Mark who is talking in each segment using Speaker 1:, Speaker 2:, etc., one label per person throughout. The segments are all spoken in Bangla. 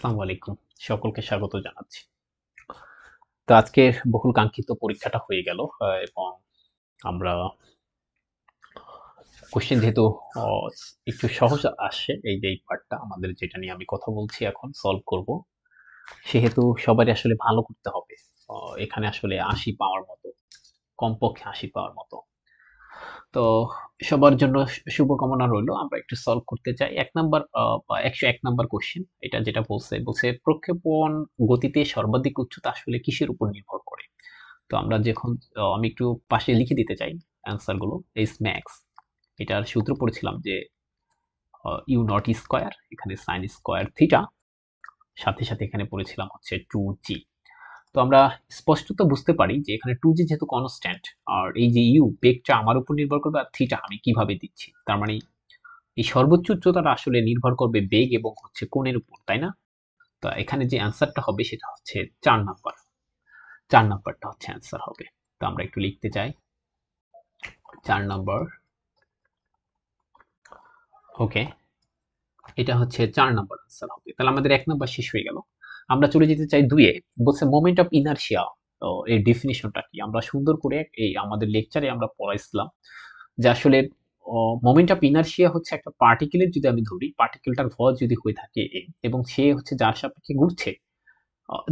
Speaker 1: আসসালামু আলাইকুম। সকলকে স্বাগত জানাচ্ছি। তো আজকের বহুল কাঙ্ক্ষিত পরীক্ষাটা হয়ে গেল এবং আমরা কোশ্চেন যেহেতু অ একটু সহজ আসছে এই পার্টটা আমাদের যেটা নিয়ে আমি কথা বলছি এখন সলভ করব। সেহেতু সবারই আসলে ভালো করতে হবে। অ এখানে আসলে ৮০ পাওয়ার মতো, কমপক্ষে ৮০ পাওয়ার মতো। তো সবার জন্য শুভকামনা রইলো। আমরা একটু সলভ করতে চাই। ১ নাম্বার বা ১০১ নাম্বার কোশ্চেন। এটা যেটা বলছে প্রক্ষেপণ গতিতে সর্বাধিক উচ্চতা আসলে কিসের উপর নির্ভর করে? তো আমরা যখন আমি একটু পাশে লিখে দিতে চাই অ্যান্সার গুলো। এইচ ম্যাক্স এটার সূত্র পড়েছিলাম যে ইউ নট স্কয়ার এখানে সাইন স্কয়ার থিটা সাথে এখানে পড়েছিলাম হচ্ছে 2g। তো আমরা স্পষ্টত বুঝতে পারি যে এখানে 2g যেহেতু কনস্ট্যান্ট আর এই যে ইউ বেগটা আমার উপর নির্ভর করবে আর থিটা আমি কিভাবে দিচ্ছি। তার মানে এই সর্বোচ্চ উচ্চতাটা আসলে নির্ভর করবে বেগ এবং হচ্ছে কোণের উপর, তাই না? তো এখানে যে অ্যান্সারটা হবে সেটা হচ্ছে ৪ নাম্বার। ৪ নাম্বারটা হচ্ছে অ্যান্সার হবে। তো আমরা একটু লিখতে চাই ৪ নাম্বার। ওকে, এটা হচ্ছে ৪ নাম্বার আনসার হবে। তাহলে আমাদের ১ নাম্বার শেষ হয়ে গেল। আমরা চলে যেতে চাই ২ এ। বলছে মোমেন্ট অফ ইনারশিয়া। এর ডেফিনিশনটা কি? আমরা সুন্দর করে এই আমাদের লেকচারে আমরা পড়াইছিলাম যে আসলে মোমেন্ট অফ ইনারশিয়া হচ্ছে একটা পার্টিকেলের যদি আমি ধরি, পার্টিকেলটার ভর যদি হয়ে থাকে a এবং সে হচ্ছে যার সাপেক্ষে ঘুরছে,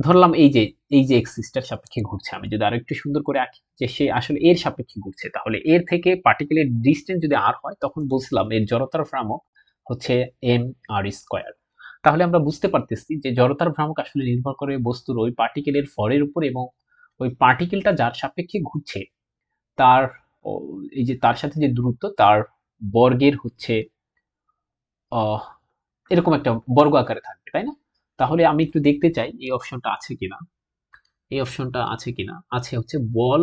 Speaker 1: ধরলাম এই যে এক্সিসটার সাপেক্ষে ঘুরছে। আমি যদি আরেকটু সুন্দর করে আঁকি যে সে আসলে এর সাপেক্ষে ঘুরছে, তাহলে এর থেকে পার্টিকেলের ডিসটেন্স যদি r হয় তখন বলছিলাম এর জড়তার ভ্রামক হচ্ছে mr²। তাহলে আমরা বুঝতে পারতেছি যে জড়তার ভ্রামক আসলে নির্ভর করে বস্তুর ওই পার্টিকেলের ভরের উপর এবং ওই পার্টিকেলটা যার সাপেক্ষে ঘুরছে তার এই যে তার সাথে যে দূরত্ব তার বর্গের হচ্ছে আহ এরকম একটা বর্গ আকারে থাকবে, তাই না? তাহলে আমি একটু দেখতে চাই এই অপশনটা আছে কিনা। এই অপশনটা আছে কিনা, আছে হচ্ছে বল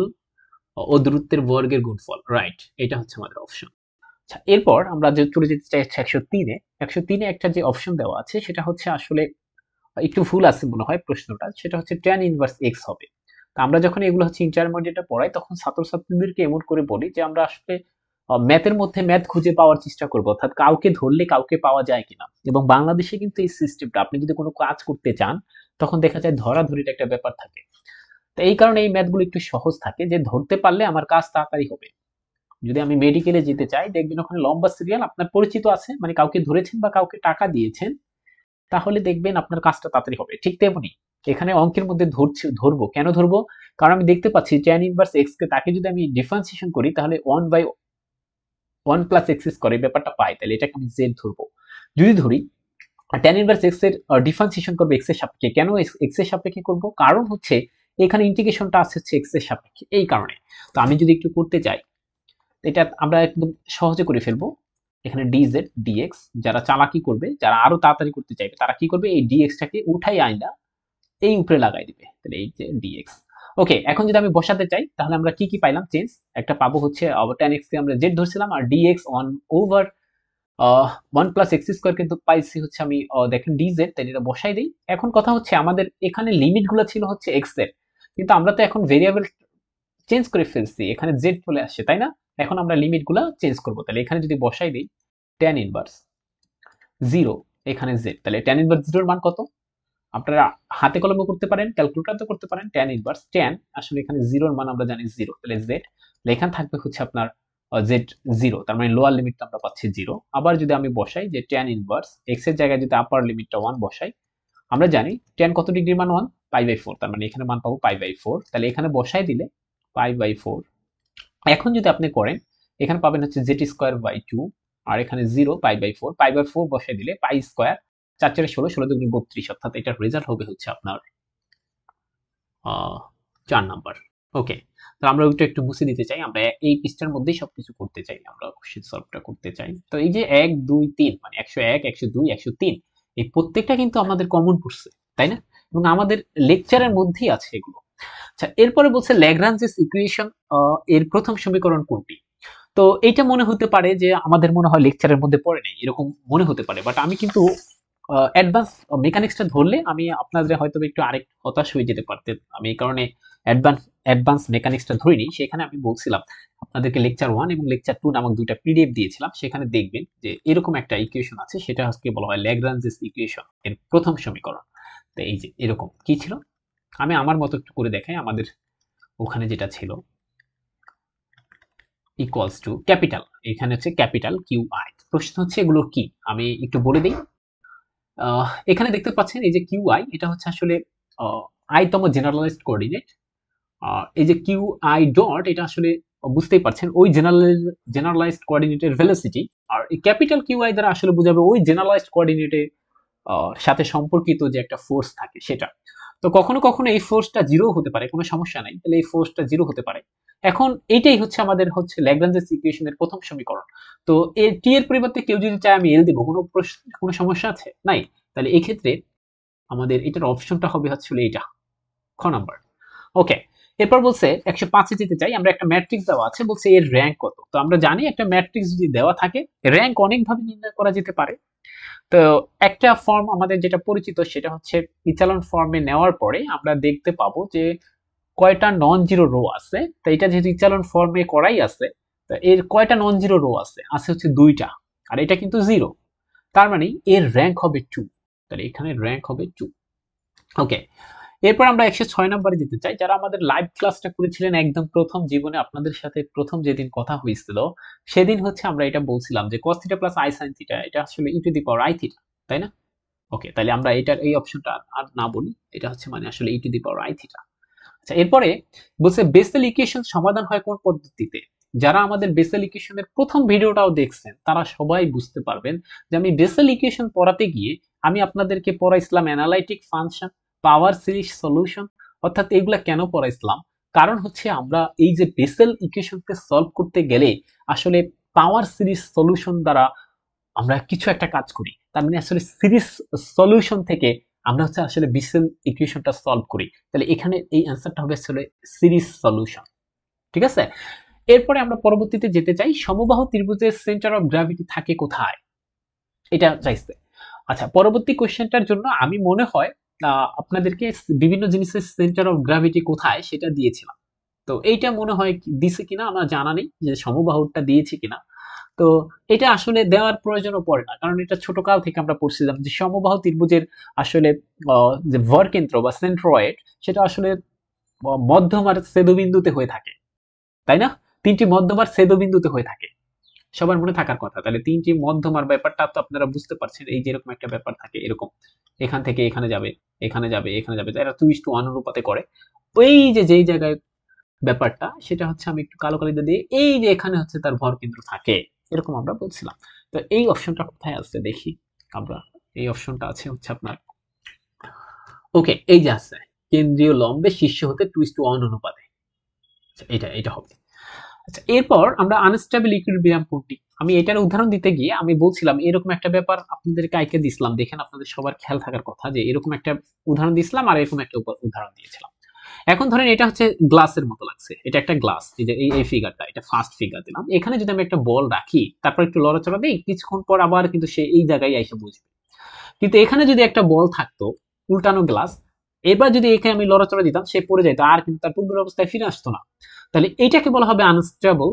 Speaker 1: ও দূরত্বের বর্গের গুণফল, রাইট? এটা হচ্ছে আমাদের অপশন। আচ্ছা, এরপর আমরা যে চলে যেতে চাই ১০৩ এ। ১০৩ এ একটা যে অপশন দেওয়া আছে সেটা হচ্ছে আসলে একটু ভুল আছে মনে হয় প্রশ্নটা, সেটা হচ্ছে tan ইনভার্স x হবে। তো আমরা যখন এগুলো হচ্ছে ইন্টারমিডিয়েটে পড়াই তখন ছাত্রছাত্রীদেরকে এমন করে বলি যে আমরা আসলে ম্যাথের মধ্যে ম্যাথ খুঁজে পাওয়ার চেষ্টা করব, অর্থাৎ কাউকে ধরলে কাউকে পাওয়া যায় কিনা। এবং বাংলাদেশে কিন্তু এই সিস্টেমটা, আপনি যদি কোনো কাজ করতে চান তখন দেখা যায় ধরাধরির একটা ব্যাপার থাকে। তো এই কারণে এই ম্যাথগুলো একটু সহজ থাকে যে ধরতে পারলে আমার কাজ তাড়াতাড়ি হবে। যদি আমি মেডিকেলে যেতে চাই দেখবেন ওখানে লম্বা সিরিয়াল, আপনার পরিচিত আছে মানে কাউকে ধরেছেন বা কাউকে টাকা দিয়েছেন, তাহলে দেখবেন আপনার কাজটা তাড়াতাড়ি হবে। ঠিক তেমনি এখানে অঙ্কের মধ্যে ধরবো কেন ধরবো, কারণ আমি দেখতে পাচ্ছি tan ইনভার্স x কে তাকে যদি আমি ডিফারেন্সিয়েশন করি তাহলে 1/1 প্লাস x স্কয়ার এই ব্যাপারটা পাই, তাহলে এটাকে আমি z ধরবো। যদি ধরি tan ইনভার্স x এর ডিফারেন্সিয়েশন করব x এর সাপেক্ষে, কেন x এর সাপেক্ষে করব, কারণ হচ্ছে এখানে ইন্টিগ্রেশনটা আছে হচ্ছে x এর সাপেক্ষে, এই কারণে। তো আমি যদি একটু করতে চাই এটা আমরা একদম সহজে করে ফেলবো। এখানে dz dx, যারা চালাকি করবে, যারা আরো তাড়াতাড়ি করতে চাইবে তারা কি করবে, এই dx টাকে উঠাই আইনা এই উপরে লাগাই দিবে, তাহলে এই যে dx। ওকে, এখন যদি আমি বসাতে চাই তাহলে আমরা কি পাইলাম চেঞ্জ, একটা পাবো হচ্ছে tan x কে আমরা z ধরছিলাম আর dx 1 over 1 plus x square কিন্তু পাইছি হচ্ছে আমি দেখেন dz, তাই এটা বসাই দিই। এখন কথা হচ্ছে আমাদের এখানে লিমিট গুলো ছিল হচ্ছে x এর, কিন্তু আমরা তো এখন ভেরিয়েবল চেঞ্জ করে ফেলছি, এখানে z চলে আসছে, তাই না? এখন আমরা লিমিট গুলা চেঞ্জ করবো, তাহলে এখানে যদি বসাই দিই tan ইনভার্স 0, এখানে z, তাহলে tan ইনভার্স 0 এর মান কত? আপনারা হাতে কলমে করতে পারেন, ক্যালকুলেটরতে করতে পারেন। tan ইনভার্স tan আসলে এখানে 0 এর মান আমরা জানি 0, তাহলে z, তাহলে এখানে থাকবে হচ্ছে আপনার z 0, তার মানে লোয়ার লিমিটটা আমরা পাচ্ছি 0। আবার যদি আমি বসাই যে tan ইনভার্স x এর জায়গায় যদি আপার লিমিটটা 1 বসাই, আমরা জানি tan কত ডিগ্রির মান 1 π/4, তার মানে এখানে মান পাবো π/4, তাহলে এখানে বসাই দিলে π/4। এখন যদি আপনি করেন এখানে পাবেন হচ্ছে z স্কয়ার বাই 2 আর এখানে 0 π/4, π/4 বসাই দিলে পাই স্কয়ার 4 4 16, 16 দুগুণে 32, অর্থাৎ এটার রেজাল্ট হবে হচ্ছে আপনার 4 নাম্বার। ওকে, তো আমরা ওইটা একটু মুছে দিতে চাই, আমরা এই পৃষ্ঠার মধ্যেই সবকিছু করতে চাই, আমরা কোশ্চেন সলভটা করতে চাই। তো এই যে 1 2 3 মানে 101 102 103 এই প্রত্যেকটা কিন্তু আমাদের কমন পড়ছে, তাই না? এবং আমাদের লেকচারের মধ্যেই আছে এগুলো। আচ্ছা, এরপরে বলছে ল্যাগ্রাঞ্জেস ইকুয়েশন এর প্রথম সমীকরণ কোনটি? তো এইটা মনে হতে পারে যে আমাদের মনে হয় লেকচারের মধ্যে পড়ে নাই, এরকম মনে হতে পারে, বাট আমি কিন্তু অ্যাডভান্স মেকানিক্সটা ধরলে আমি আপনাদের হয়তো একটু আরেক হতাশ হয়ে যেতে পারতেন। আমি এই কারণে অ্যাডভান্স মেকানিক্সটা ধরিনি। সেখানে আমি বলছিলাম আপনাদেরকে লেকচার 1 এবং লেকচার 2 নামক দুইটা পিডিএফ দিয়েছিলাম, সেখানে দেখবেন যে এরকম একটা ইকুয়েশন আছে, সেটা আজকে বলা হয় ল্যাগ্রাঞ্জেস ইকুয়েশন এর প্রথম সমীকরণ। তো এই যে এরকম কি ছিল, আমি আমার মতো একটু করে দেখাই। আমাদের ওখানে যেটা ছিল ইকুয়ালস টু ক্যাপিটাল, এখানে হচ্ছে ক্যাপিটাল কিউ আই। প্রশ্ন হচ্ছে এগুলো কি, আমি একটু বলে দিই। এখানে দেখতে পাচ্ছেন এই যে কিউ আই, এটা হচ্ছে আসলে আইতম জেনারেলাইজড কোঅর্ডিনেট। এই যে কিউ আই ডট, এটা আসলে বুঝতেই পারছেন ওই জেনারেলাইজড কোঅর্ডিনেটের ভেলোসিটি। আর এই ক্যাপিটাল কিউ আই দ্বারা আসলে বোঝাবে ওই জেনারেলাইজড কোঅর্ডিনেটের সাথে সম্পর্কিত যে একটা ফোর্স থাকে সেটা। তো কখনো কখনো এই ফোর্সটা জিরো হতে পারে, কোনো সমস্যা নাই, তাহলে এই ফোর্সটা জিরো হতে পারে। এখন এইটাই হচ্ছে আমাদের হচ্ছে ল্যাগ্রাঞ্জেস ইকুয়েশনের প্রথম সমীকরণ। তো এর টি এর পরিবর্তে কেউ যদি চায় আমি এল দেবো, কোনো সমস্যা আছে নাই? তাহলে এই ক্ষেত্রে আমাদের এটার অপশনটা হবে হচ্ছে এইটা, খ নাম্বার। ওকে, এরপর বলছে 105-এ যেতে চাই। আমরা একটা ম্যাট্রিক্স দেওয়া আছে, বলছে এর র্যাঙ্ক কত। তো আমরা জানি একটা ম্যাট্রিক্স যদি দেওয়া থাকে র্যাঙ্ক অনেকভাবে নির্ণয় করা যেতে পারে। তো একটা ফর্ম আমাদের যেটা পরিচিত সেটা হচ্ছে ইচালন ফর্মে নেওয়ার পরে আমরা দেখতে পাবো যে কয়টা নন জিরো রো আছে। তো এটা যেহেতু ইচালন ফর্মে করাই আছে, তো এর কয়টা নন জিরো রো আছে, আছে হচ্ছে 2টা, আর এটা কিন্তু 0, তার মানে এর র্যাঙ্ক হবে 2। তাহলে এখানে র্যাঙ্ক হবে 2। ওকে, এরপর আমরা 106 নম্বরে যেতে চাই। যারা আমাদের লাইভ ক্লাসটা করেছিলেন একদম প্রথম জীবনে আপনাদের সাথে প্রথম যেদিন কথা হয়েছিল, সেদিন হচ্ছে আমরা এটা বলছিলাম যে cos theta plus i sin theta এটা আসলে e to the power i theta, তাই না? ওকে, তাহলে আমরা এটার এই অপশনটা আর না বলি, এটা হচ্ছে মানে আসলে e to the power i theta. আচ্ছা, এরপরে বলছে বেসেল ইকুয়েশন সমাধান হয় কোন পদ্ধতিতে। যারা আমাদের বেসেল ইকুয়েশনের প্রথম ভিডিওটাও দেখছেন তারা সবাই বুঝতে পারবেন যে আমি বেসেল ইকুয়েশন পড়াতে গিয়ে আমি আপনাদেরকে পড়াইছিলাম analytic function, power series solution. অর্থাৎ এগুলা কেন পড়াইছিলাম, কারণ হচ্ছে আমরা এই যে বেসেল ইকুয়েশনকে সলভ করতে গেলে আসলে পাওয়ার সিরিজ সলিউশন দ্বারা আমরা কিছু একটা কাজ করি। তার মানে আসলে সিরিজ সলিউশন থেকে আমরা হচ্ছে আসলে বেসেল ইকুয়েশনটা সলভ করি। তাহলে এখানে এই অ্যান্সারটা হবে আসলে সিরিজ সলিউশন। ঠিক আছে, এরপরে আমরা পরবর্তীতে যেতে চাই, সমবাহু ত্রিভুজের সেন্টার অফ গ্র্যাভিটি থাকে কোথায়, এটা চাইছে। আচ্ছা, পরবর্তী কোশ্চেনটার জন্য আমি মনে হয় আপনাদেরকে বিভিন্ন জিনিসের সেন্টার অফ গ্র্যাভিটি কোথায় সেটা দিয়েছিলাম। তো এইটা মনে হয় দিছে কিনা আমার জানা নেই যে সমবাহুটা দিয়েছি কিনা। তো এটা আসলে দেওয়ার প্রয়োজনও পড়ে না, কারণ এটা ছোট কাল থেকে আমরা পড়ছিলাম যে সমবাহু ত্রিভুজের আসলে যে ভরকেন্দ্র বা সেন্ট্রয়েড সেটা আসলে মধ্যমার ছেদবিন্দুতে হয়ে থাকে, তাই না? তিনটি মধ্যমার ছেদবিন্দুতে হয়ে থাকে, সবার মনে থাকার কথা। তাহলে তিনটি মধ্যমার ব্যাপারটা তো আপনারা বুঝতে পারছেন, এই যে এরকম একটা ব্যাপার থাকে, এরকম এখান থেকে এখানে যাবে, এখানে যাবে, এখানে যাবে, এরা 2:1 অনুপাতে করে। ওই যে যেই জায়গায় ব্যাপারটা সেটা হচ্ছে আমি একটু কালো কালিতে দিয়ে এই যে এখানে হচ্ছে তার ভর কেন্দ্র থাকে, এরকম আমরা বলছিলাম। তো এই অপশনটা কোথায় আছে দেখি আমরা, এই অপশনটা আছে হচ্ছে আপনার, ওকে এই যে আছে, কেন্দ্রীয় লম্বে শীর্ষ হতে 2:1 অনুপাতে। আচ্ছা, এটা হবে। আচ্ছা, এরপর আমরা আনস্টেবল ইকুইলিব্রিয়াম কোনটি, আমি এটার উদাহরণ দিতে গিয়ে আমি বলছিলাম এরকম একটা ব্যাপার আপনাদেরকে আইকে দিছিলাম, দেখেন আপনাদের সবার খেয়াল থাকার কথা যে এরকম একটা উদাহরণ দিছিলাম আর এরকম একটা উদাহরণ দিয়েছিলাম। এখন ধরেন এটা হচ্ছে গ্লাসের মতো লাগছে, এটা একটা গ্লাস, এই যে এই ফিগারটা, এটা ফার্স্ট ফিগার দিলাম। এখানে যদি আমি একটা বল রাখি তারপর একটু লড়াচড়া দিই, কিছুক্ষণ পর আবার কিন্তু সে এই জায়গায় এসে বুঝবে। কিন্তু এখানে যদি একটা বল থাকতো, উল্টানো গ্লাস, এবার যদি এখানে আমি লড়াচড়া দিতাম সে পড়ে যেত আর কিন্তু তার পূর্বের অবস্থায় ফিরে আসতো না। তাহলে এইটাকে বলা হবে আনস্টেবল,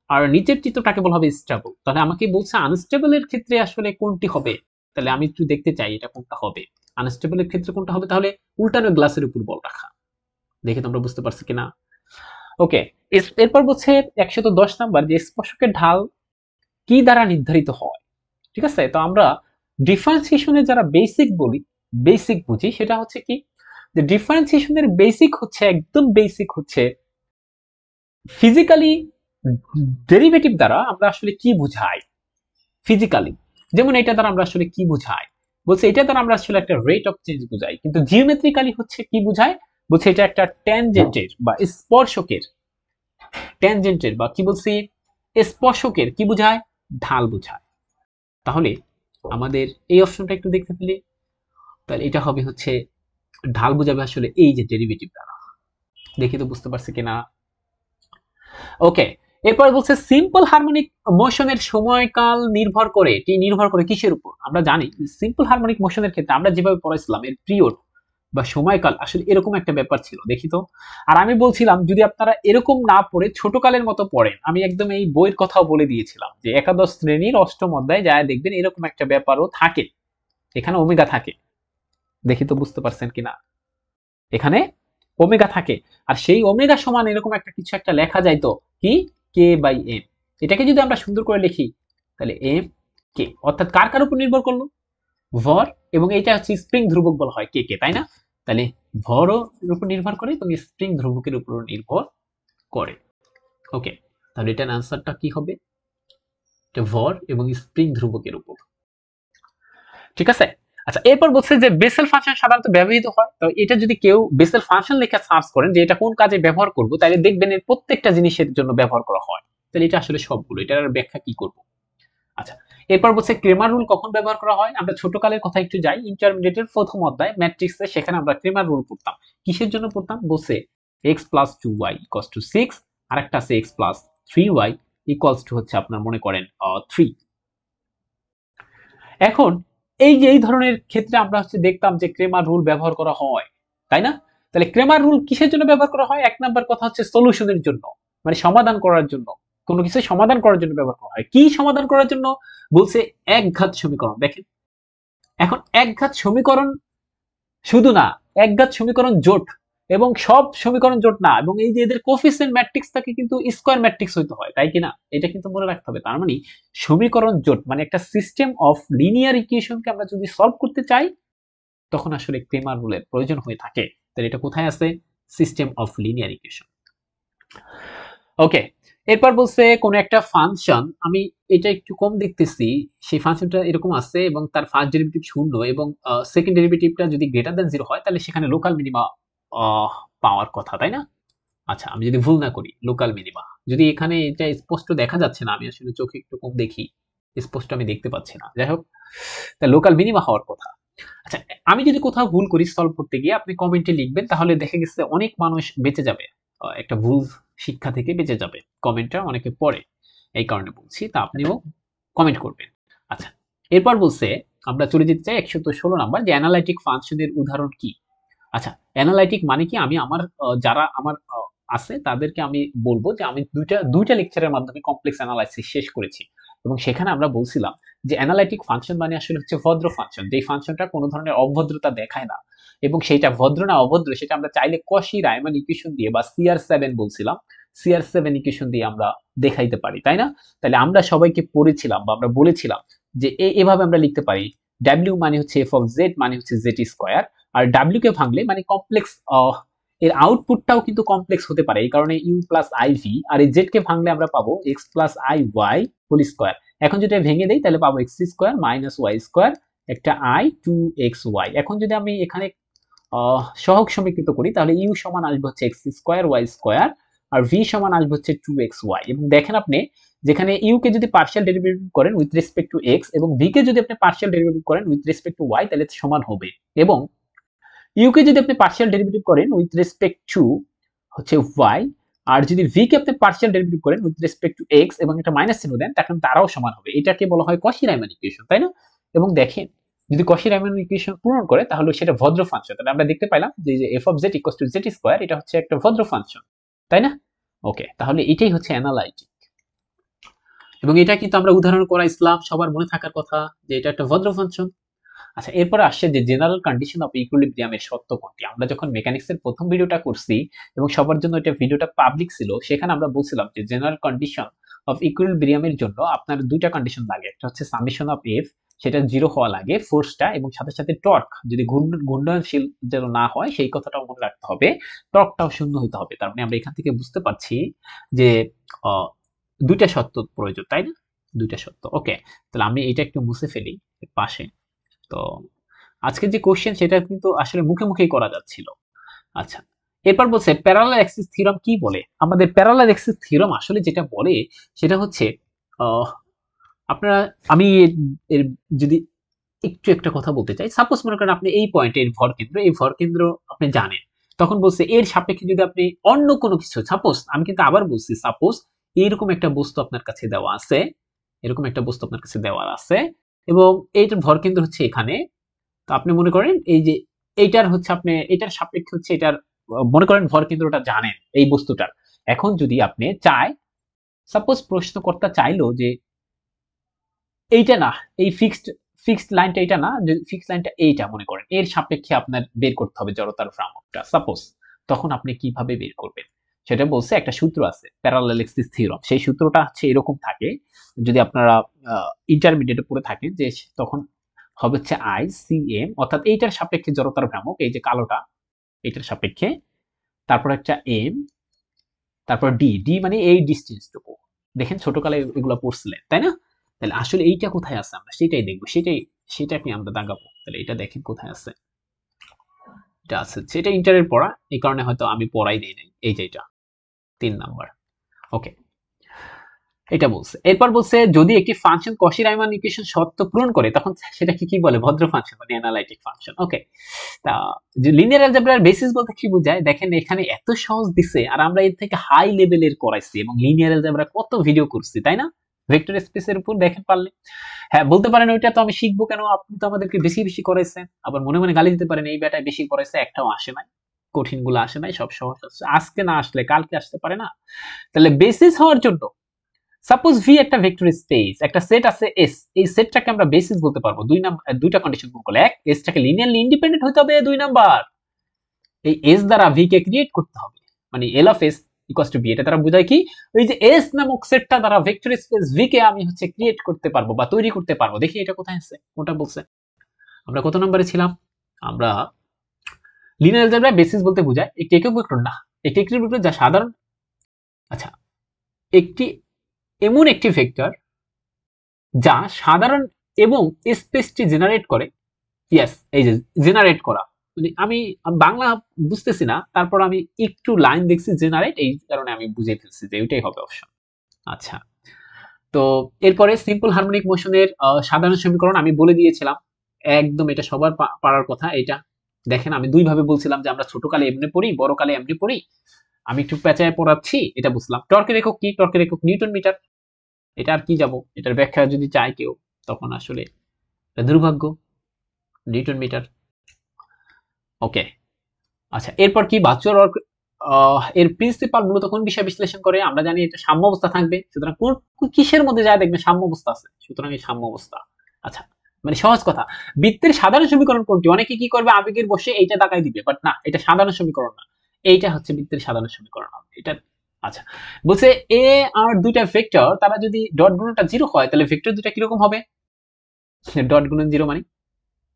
Speaker 1: আর নিচের চিত্রটাকে বলা হবে স্টেবল। তাহলে আমাকে বলছে আনস্টেবল এর ক্ষেত্রে আসলে কোনটি হবে, তাহলে আমি একটু দেখতে চাই এটা কোনটা হবে। আনস্টেবল এর ক্ষেত্রে কোনটা হবে, তাহলে উল্টানো গ্লাসের উপর বল রাখা। দেখে তোমরা বুঝতে পারছো কিনা? ওকে, এরপর বলছে 110 নাম্বার যে স্পর্শকের ঢাল কি দ্বারা নির্ধারিত হয়। ঠিক আছে, তো আমরা ডিফারেন্সিয়েশনে যারা বেসিক বলি, বেসিক বুঝি, সেটা হচ্ছে কি যে ডিফারেন্সিয়েশনের বেসিক হচ্ছে, একদম বেসিক হচ্ছে ফিজিক্যালি ডেরিভেটিভ দ্বারা আমরা আসলে কি বুঝাই। ফিজিক্যালি যেমন এটা দ্বারা আমরা আসলে কি বুঝাই, বলছে এটা দ্বারা আমরা আসলে একটা রেট অফ চেঞ্জ বুঝাই, কিন্তু জিওমেট্রিক্যালি হচ্ছে কি বুঝায়, বলছে এটা একটা ট্যানজেন্টের বা স্পর্শকের, ট্যানজেন্টের বা কি বলছি স্পর্শকের কি বুঝায়, ঢাল বুঝায়। তাহলে আমাদের এই অপশনটা একটু দেখতে পেলে, তাহলে এটা হবে হচ্ছে ঢাল বুঝাবে আসলে এই যে ডেরিভেটিভ দ্বারা। দেখি তো বুঝতে পারছে কিনা। ওকে, এরপর বলছে সিম্পল হারমোনিক মোশনের সময়কাল নির্ভর করে, এটি নির্ভর করে কিসের উপর। আমরা জানি সিম্পল হারমোনিক মোশনের ক্ষেত্রে আমরা যেভাবে পড়াইছিলাম এর পিরিয়ড বা সময়কাল আসলে এরকম একটা ব্যাপার ছিল, দেখি তো। আর আমি বলছিলাম যদি আপনারা এরকম না পড়ে ছোটকালের মতো পড়েন, আমি একদম এই বইয়ের কথাও বলে দিয়েছিলাম যে একাদশ শ্রেণীর অষ্টম অধ্যায় যায় দেখবেন এরকম একটা ব্যাপারও থাকে, এখানে ওমেগা থাকে। দেখি তো বুঝতে পারছেন কিনা। এখানে ওমেগা থাকে, আর সেই ওমেগা সমান এরকম একটা কিছু একটা লেখা যায় তো কি, কে বাই এম। এটাকে যদি আমরা সুন্দর করে লিখি তাহলে এম কে, অর্থাৎ কার কার উপর নির্ভর করলো, ভর, এবং এটা হচ্ছে স্প্রিং ধ্রুবক বলা হয় কে কে, তাই না? তাহলে ভরও এর উপর নির্ভর করে এবং স্প্রিং ধ্রুবকের উপর নির্ভর করে। ওকে, তাহলে এটার আনসারটা কি হবে? এটা ভর এবং স্প্রিং ধ্রুবকের উপর। ঠিক আছে। আচ্ছা, এরপর বলছে যে বেসেল ফাংশন সাধারণত ব্যবহৃত হয়। তো এটা যদি কেউ বেসেল ফাংশন লেখা সার্চ করেন যে এটা কোন কাজে ব্যবহার করব, তাহলে দেখবেন এর প্রত্যেকটা জিনিসের জন্য ব্যবহার করা হয়। তাহলে এটা আসলে সবগুলো, এটার ব্যাখ্যা কি করব? আচ্ছা, এরপর বলছে ক্রেমার রুল কখন ব্যবহার করা হয়। আমরা ছোটকালের কথা একটু যাই, ইন্টারমিডিয়েটের প্রথম অধ্যায় ম্যাট্রিক্সে, সেখানে আমরা ক্রেমার রুল পড়তাম। কিসের জন্য পড়তাম? বলছে x plus 2y equals to 6, আর একটা আছে x plus 3y equals to হচ্ছে আপনার মনে করেন 3। এখন এই যে এই ধরনের ক্ষেত্রে আমরা হচ্ছে দেখতাম যে ক্রেমার রুল ব্যবহার করা হয়, তাই না? তাহলে ক্রেমার রুল কিসের জন্য ব্যবহার করা হয়? এক নাম্বার কথা হচ্ছে সলিউশনের জন্য, মানে সমাধান করার জন্য, কোনো কিছু সমাধান করার জন্য ব্যবহার করা হয়। কি সমাধান করার জন্য? বলছে একঘাত সমীকরণ। দেখেন, এখন একঘাত সমীকরণ শুধু না, একঘাত সমীকরণ জোট, এবং সব সমীকরণ জোট না, এবং এই যে এদের কোফিসিয়েন্ট ম্যাট্রিক্স থাকে কিন্তু স্কয়ার ম্যাট্রিক্স হইতে হয়, তাই কিনা? এটা কিন্তু মনে রাখতে হবে। তার মানে সমীকরণ জোট মানে একটা সিস্টেম অফ লিনিয়ার ইকুয়েশনকে আমরা যদি সলভ করতে চাই তখন আসলে ক্রেমার রুলের প্রয়োজন হয়ে থাকে। তাহলে এটা কোথায় আছে? System of linear equation. Okay, এরপর বলছে কোন একটা ফাংশন, আমি এটা একটু কম দেখতেছি, সেই ফাংশনটা এরকম আছে এবং তার ফার্স্ট ডেরিভেটিভ শূন্য এবং সেকেন্ড ডেরিভেটিভটা যদি গ্রেটার দ্যান 0 হয় তাহলে সেখানে লোকাল মিনিমা পাওয়ার কথা, তাই না? আচ্ছা, আমি যদি ভুল না করি লোকাল মিনিমা, যদি এখানে এটা স্পষ্ট দেখা যাচ্ছে না, আমি আসলে চোখে একটু কম দেখি, স্পষ্ট আমি দেখতে পাচ্ছি না, যাই হোক, তা লোকাল মিনিমা হওয়ার কথা। আচ্ছা, আমি যদি কোথাও ভুল করি সলভ করতে গিয়ে আপনি কমেন্টে লিখবেন, তাহলে দেখা গেছে অনেক মানুষ বেঁচে যাবে, একটা ভুল শিক্ষা থেকে বেঁচে যাবে। কমেন্টটা অনেকে পড়ে, এই কারণে বলছি, তা আপনিও কমেন্ট করবেন। আচ্ছা, এরপর বলছে আমরা চলে যেতে চাই 116 নাম্বার, যে অ্যানালাইটিক ফাংশনের উদাহরণ কি। আচ্ছা, অ্যানালাইটিক মানে কি? আমি আমার যারা আমার আছে তাদেরকে আমি বলবো যে আমি দুইটা লেকচারের মাধ্যমে কমপ্লেক্স অ্যানালাইসিস শেষ করেছি, এবং সেখানে আমরা বলছিলাম যে অ্যানালাইটিক ফাংশন মানে আসলে হচ্ছে ভদ্র ফাংশন, যেই ফাংশনটা কোনো ধরনের অভদ্রতা দেখায় না, এবং সেইটা ভদ্র না অভদ্র সেটা আমরা চাইলে কশি রায়মান ইকুয়েশন দিয়ে বা CR7 বলছিলাম, CR7 ইকুয়েশন দিয়ে আমরা দেখাইতে পারি, তাই না? তাহলে আমরা সবাইকে পড়েছিলাম বা আমরা বলেছিলাম যে এভাবে আমরা লিখতে পারি, W মানে হচ্ছে f of z মানে হচ্ছে z স্কয়ার, আর ডাব্লিউ কে ভাঙলে মানে কমপ্লেক্স, এর আউটপুটটাও কিন্তু কমপ্লেক্স হতে পারে, এই কারণে ইউ প্লাস আইভি, আর এই জেড কে ভাঙলে আমরা পাবো X plus I Y whole square. এখন যদি ভেঙে দেই তাহলে পাবো X square minus Y square, একটা আই 2xy। এখন যদি আমি এখানে সহগ সমীকৃত করি তাহলে ইউ সমান আসবে হচ্ছে এক্স স্কোয়ার ওয়াই স্কোয়ার, আর ভি সমান আসবে হচ্ছে 2xy। এবং দেখেন আপনি, যেখানে ইউ কে যদি পার্শিয়াল ডেরিভেটিভ করেন উইথ রেসপেক্ট টু এক্স, এবং ভি কে যদি আপনি পার্শিয়াল ডেরিভেটিভ করেন উইথ রেসপেক্ট টু ওয়াই, তাহলে সমান হবে। এবং ইউ কে যদি আপনি পার্শিয়াল ডেরিভেটিভ করেন উইথ রেসপেক্ট টু হচ্ছে ওয়াই, আর যদি ভি কে আপনি পার্শিয়াল ডেরিভেটিভ করেন উইথ রেসপেক্ট টু এক্স এবং একটা মাইনাস চিহ্ন দেন, তখন তারাও সমান হবে। এটাকে বলা হয় কশি রায়মান ইকুয়েশন, তাই না? এবং দেখেন, যদি কশি রায়মান ইকুয়েশন পূরণ করে তাহলে সেটা ভদ্র ফাংশন। তাহলে আমরা দেখতে পাইলাম যে F of Z equals to Z square, এটা হচ্ছে একটা ভদ্র ফাংশন, তাই না? ওকে, তাহলে এটাই হচ্ছে অ্যানালাইটিক, এবং এটা কিন্তু আমরা উদাহরণ করাইছিলাম, সবার মনে থাকার কথা যে এটা একটা ভদ্র ফাংশন। আচ্ছা, এরপরে আসছে যে জেনারেল কন্ডিশন অফ ইকুইলিব্রিয়ামের সত্য কোনটি। আমরা যখন মেকানিক্সের প্রথম ভিডিওটা করছি এবং সবার জন্য এটা ভিডিওটা পাবলিক ছিল, সেখানে আমরা বলছিলাম যে জেনারেল কন্ডিশন অফ ইকুইলিব্রিয়ামের জন্য আপনার দুইটা কন্ডিশন লাগে। একটা হচ্ছে সামেশন অফ এফ, সেটা 0 হওয়া লাগে ফোর্সটা, এবং সাথে সাথে টর্ক যদি ঘূর্ণনশীল যেন না হয় সেই কথাটাও মনে রাখতে হবে, টর্কটাও শূন্য হতে হবে। তার মানে আমরা এখান থেকে বুঝতে পারছি যে দুইটা সত্য প্রয়োজন, তাই না? দুইটা সত্য। ওকে, তাহলে আমি এটা একটু মুছে ফেলি পাশে। তো আজকে যে কোশ্চেন সেটা কিন্তু আসলে মুখে মুখেই করা যাচ্ছিল। আচ্ছা, এরপর বলছে প্যারালাল অ্যাক্সিস থিওরাম কি বলে। আমাদের প্যারালাল অ্যাক্সিস থিওরাম আসলে যেটা বলে সেটা হচ্ছে আপনারা, আমি এর যদি একটু একটা কথা বলতে চাই, সাপোজ মনে করেন আপনি এই পয়েন্টে এই ভর কেন্দ্র আপনি জানেন, তখন বলছে এর সাপেক্ষে যদি আপনি অন্য কোনো কিছু, সাপোজ, আমি কিন্তু আবার বলছি, সাপোজ এরকম একটা বস্তু আপনার কাছে দেওয়া আছে, এরকম একটা বস্তু আপনার কাছে দেওয়া আছে, এবং এইটার ভর কেন্দ্র হচ্ছে এখানে। তো আপনি মনে করেন এই যে এইটার হচ্ছে আপনি এটার সাপেক্ষে হচ্ছে এটার, মনে করেন ভর কেন্দ্রটা জানেন এই বস্তুটার। এখন যদি আপনি চায়, সাপোজ প্রশ্নকর্তা চাইলো যে এইটা না, এই ফিক্সড লাইনটা এটা না, যদি ফিক্সড লাইনটা এইটা মনে করেন, এর সাপেক্ষে আপনার বের করতে হবে জড়তার ভ্রামকটা সাপোজ, তখন আপনি কিভাবে বের করবেন সেটা বলছে, একটা সূত্র আছে প্যারালাল এক্সিস থিওরাম। সেই সূত্রটা হচ্ছে এরকম থাকে, যদি আপনারা ইন্টারমিডিয়েটে পড়ে থাকেন, যে তখন হবে হচ্ছে আই সি এম, অর্থাৎ এইটার সাপেক্ষে জড়তার ভ্রামক, এই যে কালোটা এইটার সাপেক্ষে, তারপর একটা এম, তারপর ডি, ডি মানে এই ডিস্টেন্সটুকু। দেখেন ছোটকালে এগুলো পড়ছিলেন তাই না? তাহলে আসলে এইটা কোথায় আছে আমরা সেটাই দেখবো, সেটাকে আমরা দাগাবো। তাহলে এটা দেখেন কোথায় আছে, এটা আছে, সেটা ইন্টারের পড়া, এই কারণে হয়তো আমি পড়াই দেই নাই। এই যে এটা 3 নাম্বার। ওকে, এটা বলছে। এরপর বলছে যদি একটি ফাংশন কশি রাইমান ইকুয়েশন শর্ত পূরণ করে তখন সেটাকে কি বলে, ভদ্র ফাংশন মানে অ্যানালাইটিক ফাংশন। ওকে, তা যে লিনিয়ার অ্যালজেব্রার বেসিস বলতে কি বোঝায় দেখেন, এখানে এত সহজ দিছে, আর আমরা এর থেকে হাই লেভেলের করাইছি, এবং লিনিয়ার অ্যালজেব্রা কত ভিডিও করছি তাই না, ভেক্টর স্পেসের উপর দেখেন পারলে। হ্যাঁ বলতে পারেন ওইটা তো আমি শিখবো কেন, আপনি তো আমাদেরকে বেশি বেশি করাইছেন, আবার মনে মনে গালি দিতে পারেন এই ব্যাটায় বেশি করাইছে, একটাও আসে নাই, কঠিন গুলো আসে নাই, সব সহজ আসছে, আজকে না আসলে কালকে আসতে পারে না। তাহলে বেসিস হওয়ার জন্য সাপোজ ভি একটা ভেক্টর স্পেস, একটা সেট আছে এস, এই সেটটাকে আমরা বেসিস বলতে পারবো দুইটা কন্ডিশন পূরণ করলে। এক, এসটাকে লিনিয়ারলি ইন্ডিপেন্ডেন্ট হতে হবে, 2 নাম্বার এই এস দ্বারা ভি কে ক্রিয়েট করতে হবে, মানে L of S equals to B. এটা দ্বারা বোঝায় কি, ওই যে এস নামক সেটটা দ্বারা ভেক্টর স্পেস ভি কে আমি হচ্ছে ক্রিয়েট করতে পারবো বা তৈরি করতে পারবো। দেখি এটা কোথায় আছে, কোনটা বলছে, আমরা কত নম্বরে ছিলাম, আমরা লিনিয়ার অ্যালজেব্রা বেসিস বলতে বোঝায় একটি একক ভেক্টর না, একটি একক ভেক্টর যা সাধারণ, আচ্ছা, একটি এমন একটি ভেক্টর যা সাধারণ এবং স্পেসটি জেনারেট করে। ইয়েস, এই যে জেনারেট করা, মানে আমি বাংলা বুঝতেছি না, তারপর আমি একটু লাইন দেখছি জেনারেট, এই কারণে আমি বুঝে ফেলছি যে ওইটাই হবে অপশন। আচ্ছা, তো এরপরে সিম্পল হারমোনিক মোশনের সাধারণ সমীকরণ আমি বলে দিয়েছিলাম, একদম এটা সবার পারার কথা। এটা দেখেন আমি দুই ভাবে বলছিলাম যে আমরা ছোটকালে এমনি পড়ি, বড়কালে এমনি পড়ি, আমি একটু পেঁচায় পড়াচ্ছি, এটা বুঝলাম। টর্কের একক কি, টর্কের একক নিউটন মিটার, এটা আর কি যাব, এটার ব্যাখ্যা যদি চায় কেউ তখন আসলে দুর্ভাগ্য, নিউটন মিটার। ওকে, আচ্ছা, এরপর কি বাচ্চর এর প্রিন্সিপাল মূলত কোন বিষয় বিশ্লেষণ করে, আমরা জানি এটা সাম্য অবস্থা থাকবে, সুতরাং কোন কিসের মধ্যে যায় দেখবে সাম্য অবস্থা আছে, সুতরাং এই সাম্য অবস্থা। আচ্ছা, মানে সহজ কথা, বৃত্তের সাধারণ সমীকরণ কোনটি, অনেকে কি করবে আবেগের বসে এইটা দাগাই দিবে, বাট না, এটা সাধারণ সমীকরণ না, এইটা হচ্ছে বৃত্তের সাধারণ সমীকরণ এটা। আচ্ছা, বলছে এ আর দুইটা ভেক্টর, তারা যদি ডট গুণনটা 0 হয় তাহলে ভেক্টর দুইটা কিরকম হবে, ডট গুণন 0 মানে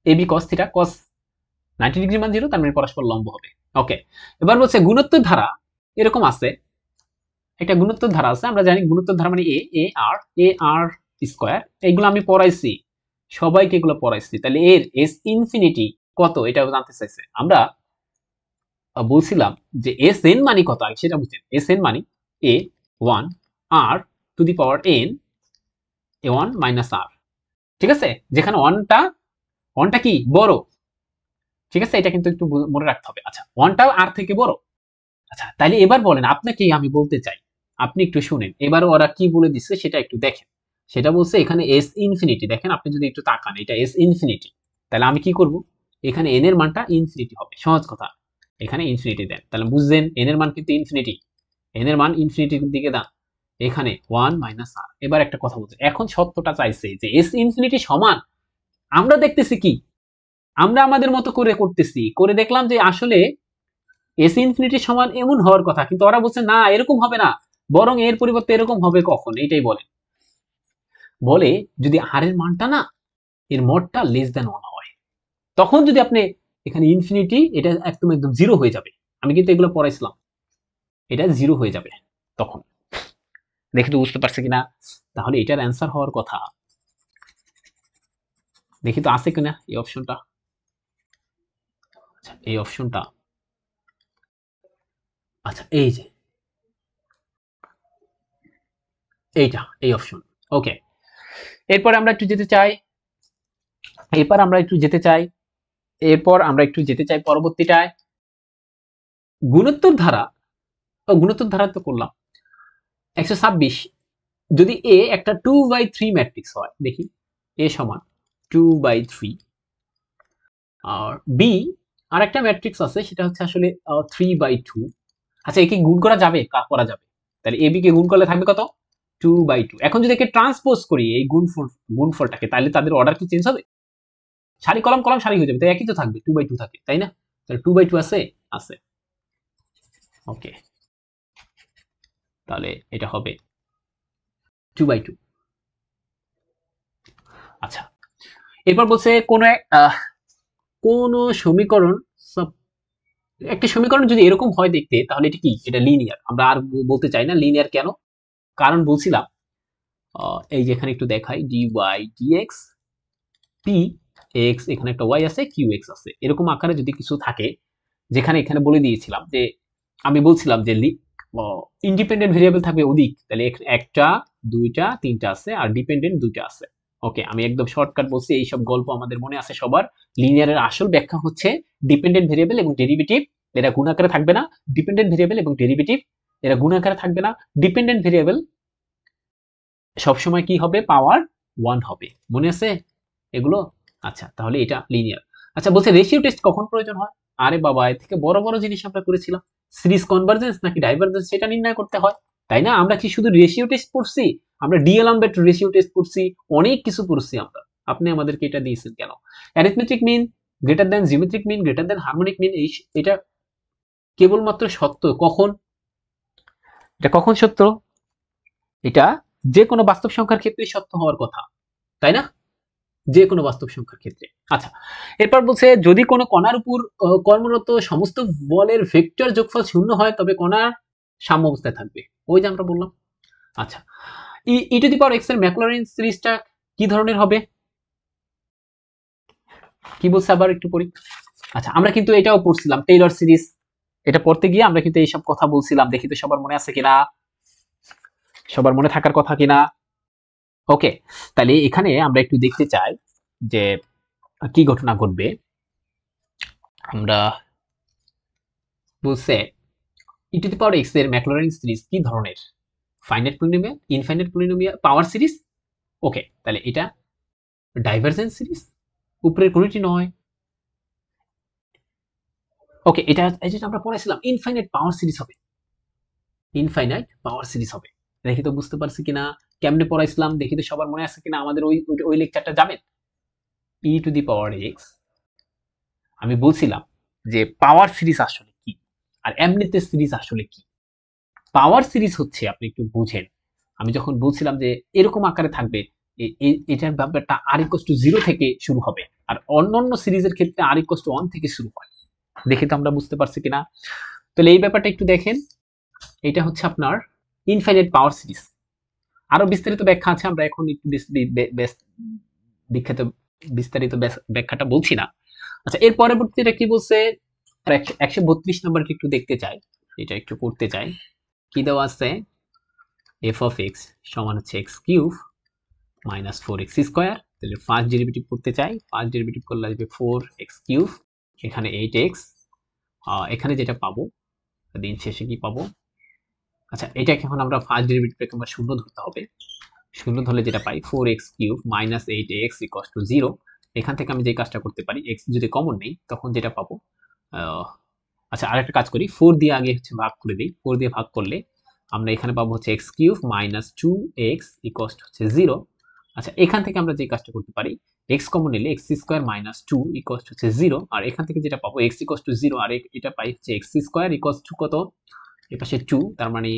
Speaker 1: AB cos theta cos 90 degree মান 0, তার মানে পরস্পর লম্ব হবে। ওকে, এবার বলছে গুণোত্তর ধারা এরকম আছে, একটা গুণোত্তর ধারা আছে, আমরা জানি গুণোত্তর ধারা মানে এ আর স্কয়ার, এইগুলো আমি পড়াইছি, সবাইকে এগুলো পড়াইছি। তাহলে এর এস ইনফিনিটি কত এটাও জানতে চাইছে। আমরা বলছিলাম যে এস এন মানে কত আগে সেটা বুঝছেন, এস এন মানে a 1 r to the power n a 1 minus r, ঠিক আছে, যেখানে ওয়ানটা কি বড়, ঠিক আছে, এটা কিন্তু একটু মনে রাখতে হবে। আচ্ছা, ওয়ানটাও আর থেকে বড়। আচ্ছা, তাহলে এবার বলেন আপনাকে আমি বলতে চাই, আপনি একটু শুনেন, এবার ওরা কি বলে দিচ্ছে সেটা একটু দেখেন। সেটা বলছে এখানে এস ইনফিনিটি, দেখেন আপনি যদি একটু তাকান এটা এস ইনফিনিটি, তাহলে আমি কি করব, এখানে এন এর মানটা ইনফিনিটি হবে, সহজ কথা, এখানে ইনফিনিটি দেন, তাহলে বুঝছেন এন এর মান কিন্তু ইনফিনিটি, এন এর মান ইনফিনিটির দিকে দান, এখানে 1 মাইনাস আর। এবার একটা কথা বলছে, এখন সত্যটা চাইছে যে এস ইনফিনিটি সমান, আমরা দেখতেছি কি, আমরা আমাদের মতো করে করতেছি, করে দেখলাম যে আসলে এস ইনফিনিটি সমান এমন হওয়ার কথা, কিন্তু ওরা বলছে না এরকম হবে না, বরং এর পরিবর্তে এরকম হবে, কখন, এইটাই বলে যদি আর এর মানটা না এর মডটা লেস দ্যান 1 হয়, তখন যদি আপনি এখানে ইনফিনিটি এটা একদম 0 হয়ে যাবে, আমি কিন্তু এগুলো পড়াইছিলাম, এটা 0 হয়ে যাবে তখন। দেখি তো বুঝতে পারছে কিনা, তাহলে এটার অ্যান্সার হওয়ার কথা, দেখি তো আছে কিনা এই অপশনটা। আচ্ছা, এই অপশনটা, আচ্ছা এই যে এইটা, এই অপশন। ওকে, এরপর আমরা একটু যেতে চাই, পরবর্তীটায় গুণোত্তর ধারা, গুণোত্তর ধারা তো করলাম 126, যদি এ একটা 2/3 ম্যাট্রিক্স হয়, দেখি এ সমান 2/3, আর বি আর একটা ম্যাট্রিক্স আছে সেটা হচ্ছে আসলে 3/2। আচ্ছা, একে গুণ করা যাবে, করা যাবে, তাহলে এ বি কে গুণ করলে থাকবে কত, 2/2। এখন যদি একে ট্রান্সপোজ করি এই গুণফলটাকে, তাহলে তাদের অর্ডার কি চেঞ্জ হবে, সারি কলাম কলাম সারি হয়ে যাবে, তাই একই তো থাকবে, 2/2 থাকে, তাই না? তাহলে 2/2 আছে, আছে। ওকে, তাহলে এটা হবে 2/2। আচ্ছা, এরপর বলছে কোন সমীকরণ একটা সমীকরণ যদি এরকম হয় দেখতে, তাহলে এটা কি? এটা লিনিয়ার। আমরা আর বলতে চাই না লিনিয়ার কেন, কারণ বলছিলাম এই যে এখানে একটু দেখাই, dy dx p x, এখানে একটা y আছে, qx আছে, এরকম আকারে যদি কিছু থাকে, যেখানে এখানে বলে দিয়েছিলাম যে, আমি বলছিলাম যে ইন্ডিপেন্ডেন্ট ভেরিয়েবল থাকবে অধিক, তাহলে একটা, দুইটা, তিনটা আছে, আর ডিপেন্ডেন্ট দুইটা আছে। ওকে, আমি একদম শর্টকাট বলছি, এই সব গল্প আমাদের মনে আছে সবার। লিনিয়ারের আসল ব্যাখ্যা হচ্ছে ডিপেন্ডেন্ট ভেরিয়েবল এবং ডেরিভেটিভ এরা গুণ আকারে থাকবে না, ডিপেন্ডেন্ট ভেরিয়েবল এবং ডেরিভেটিভ এরা গুণ আকারে থাকবে না, ডিপেন্ডেন্ট ভেরিয়েবল সবসময় কি হবে? পাওয়ার 1 হবে। মনে আছে এগুলো? আচ্ছা, তাহলে এটা লিনিয়ার। আচ্ছা, বলছে রেশিও টেস্ট কখন প্রয়োজন হয়? আরে বাবা, এর থেকে বড় বড় জিনিস আমরা করেছিলাম, সিরিজ কনভার্জেন্স নাকি ডাইভারজেন্স সেটা নির্ণয় করতে হয়, তাই না? আমরা কি শুধু রেশিও টেস্ট পড়ছি? আমরা ডিএলএমবেট রেশিও টেস্ট পড়ছি, অনেক কিছু পড়ছি আমরা। আপনি আমাদেরকে এটা দিয়েছেন কেন? Arithmetic mean greater than geometric mean greater than harmonic mean, এটা কেবলমাত্র সত্য কখন? এটা কখন সত্য? এটা যে কোনো বাস্তব সংখ্যার ক্ষেত্রেই সত্য হওয়ার কথা, তাই না? যে কোনো বাস্তব সংখ্যার ক্ষেত্রে। আচ্ছা, এরপর বলছে যদি কোনো কণার উপর কর্মরত সমস্ত বলের ভেক্টর যোগফল 0 হয়, তবে কণা সাম্য অবস্থায় থাকবে। ওই যে আমরা বললাম। আচ্ছা, ই টু দি পাওয়ার এক্স এর ম্যাকলরিন সিরিজটা কি ধরনের হবে? কি বলছে আবার একটু পড়ি। আচ্ছা, আমরা কিন্তু এটাও পড়ছিলাম, টেইলর সিরিজ। এটা পড়তে গিয়ে আমরা কিন্তু এইসব কথা বলছিলাম, দেখি তো সবার মনে আছে কিনা, সবার মনে থাকার কথা কিনা। ওকে, তাহলে এখানে আমরা একটু দেখতে চাই যে কি ঘটনা ঘটবে। আমরা বলছে ই টু দি পাওয়ার এক্স এর ম্যাকলরিন সিরিজ কি ধরনের? Finite polynomial, infinite polynomial, power series. Okay, তাহলে এটা ডাইভারজেন্স সিরিজ, উপরের কোনটি নয়। ওকে, এটা যেটা আমরা পড়াইছিলাম ইনফাইনাইট পাওয়ার সিরিজ হবে, ইনফাইনাইট পাওয়ার সিরিজ হবে। দেখি তো বুঝতে পারছি কিনা, কেমনে পড়াইছিলাম দেখি তো সবার মনে আছে কিনা, আমাদের ওই লেকচারটা যাবেন। ই টু দি পাওয়ার এক্স, আমি বলছিলাম যে পাওয়ার সিরিজ আসলে কি, আর এমনিতে সিরিজ আসলে কি। পাওয়ার সিরিজ হচ্ছে, আপনি একটু বুঝেন, আমি যখন বলছিলাম যে এরকম আকারে থাকবে, এটার ব্যাপারটা আর ইকুয়াল টু 0 থেকে শুরু হবে, আর অন্যান্য সিরিজের ক্ষেত্রে আর ইকুয়াল টু 1 থেকে শুরু হয়। দেখি তো আমরা বুঝতে পারছি কিনা। তাহলে এই ব্যাপারটা একটু দেখেন, এটা হচ্ছে আপনার ইনফাইনাইট পাওয়ার সিরিজ। আরো বিস্তারিত ব্যাখ্যা আছে, আমরা এখন একটু বিখ্যাত বিস্তারিত ব্যাখ্যাটা বলছি না। আচ্ছা, এর পরবর্তীটা কি বলছে? 132 নাম্বারটা একটু দেখতে চাই, এটা একটু করতে চাই। কি দেওয়া আছে? এফ অফ এক্স সমান হচ্ছে x cube minus 4x square. তাহলে ফার্স্ট ডেরিভেটিভ করতে চাই, ফার্স্ট ডেরিভেটিভ করলে আসবে 4x কিউব, এখানে 8x, এখানে যেটা পাবো দিন শেষে কি পাবো? আচ্ছা, এটাকে এখন আমরা ফার্স্ট ডেরিভেটিভটাকে আমরা শূন্য ধরতে হবে, শূন্য ধরলে যেটা পাই 4x cube minus 8x equal to 0। এখান থেকে আমি যে কাজটা করতে পারি, x যদি কমন নেই তখন যেটা পাবো, আচ্ছা আরেকটা কাজ করি, 4 দিয়ে আগে হচ্ছে ভাগ করে দিই, 4 দিয়ে ভাগ করলে আমরা এখানে পাবো হচ্ছে x cube minus 2x equal হচ্ছে 0। আচ্ছা, এখান থেকে আমরা যে কাজটা করতে পারি, এক্স কমন নিলে এক্স স্কোয়ার মাইনাস 2 ইকুয়াল হচ্ছে 0, আর এখান থেকে যেটা পাবো এক্স ইকুয়াল টু 0, আর এটা পাই হচ্ছে এক্স স্কোয়ার ইকুয়াল টু কত? এর পাশে 2, তার মানে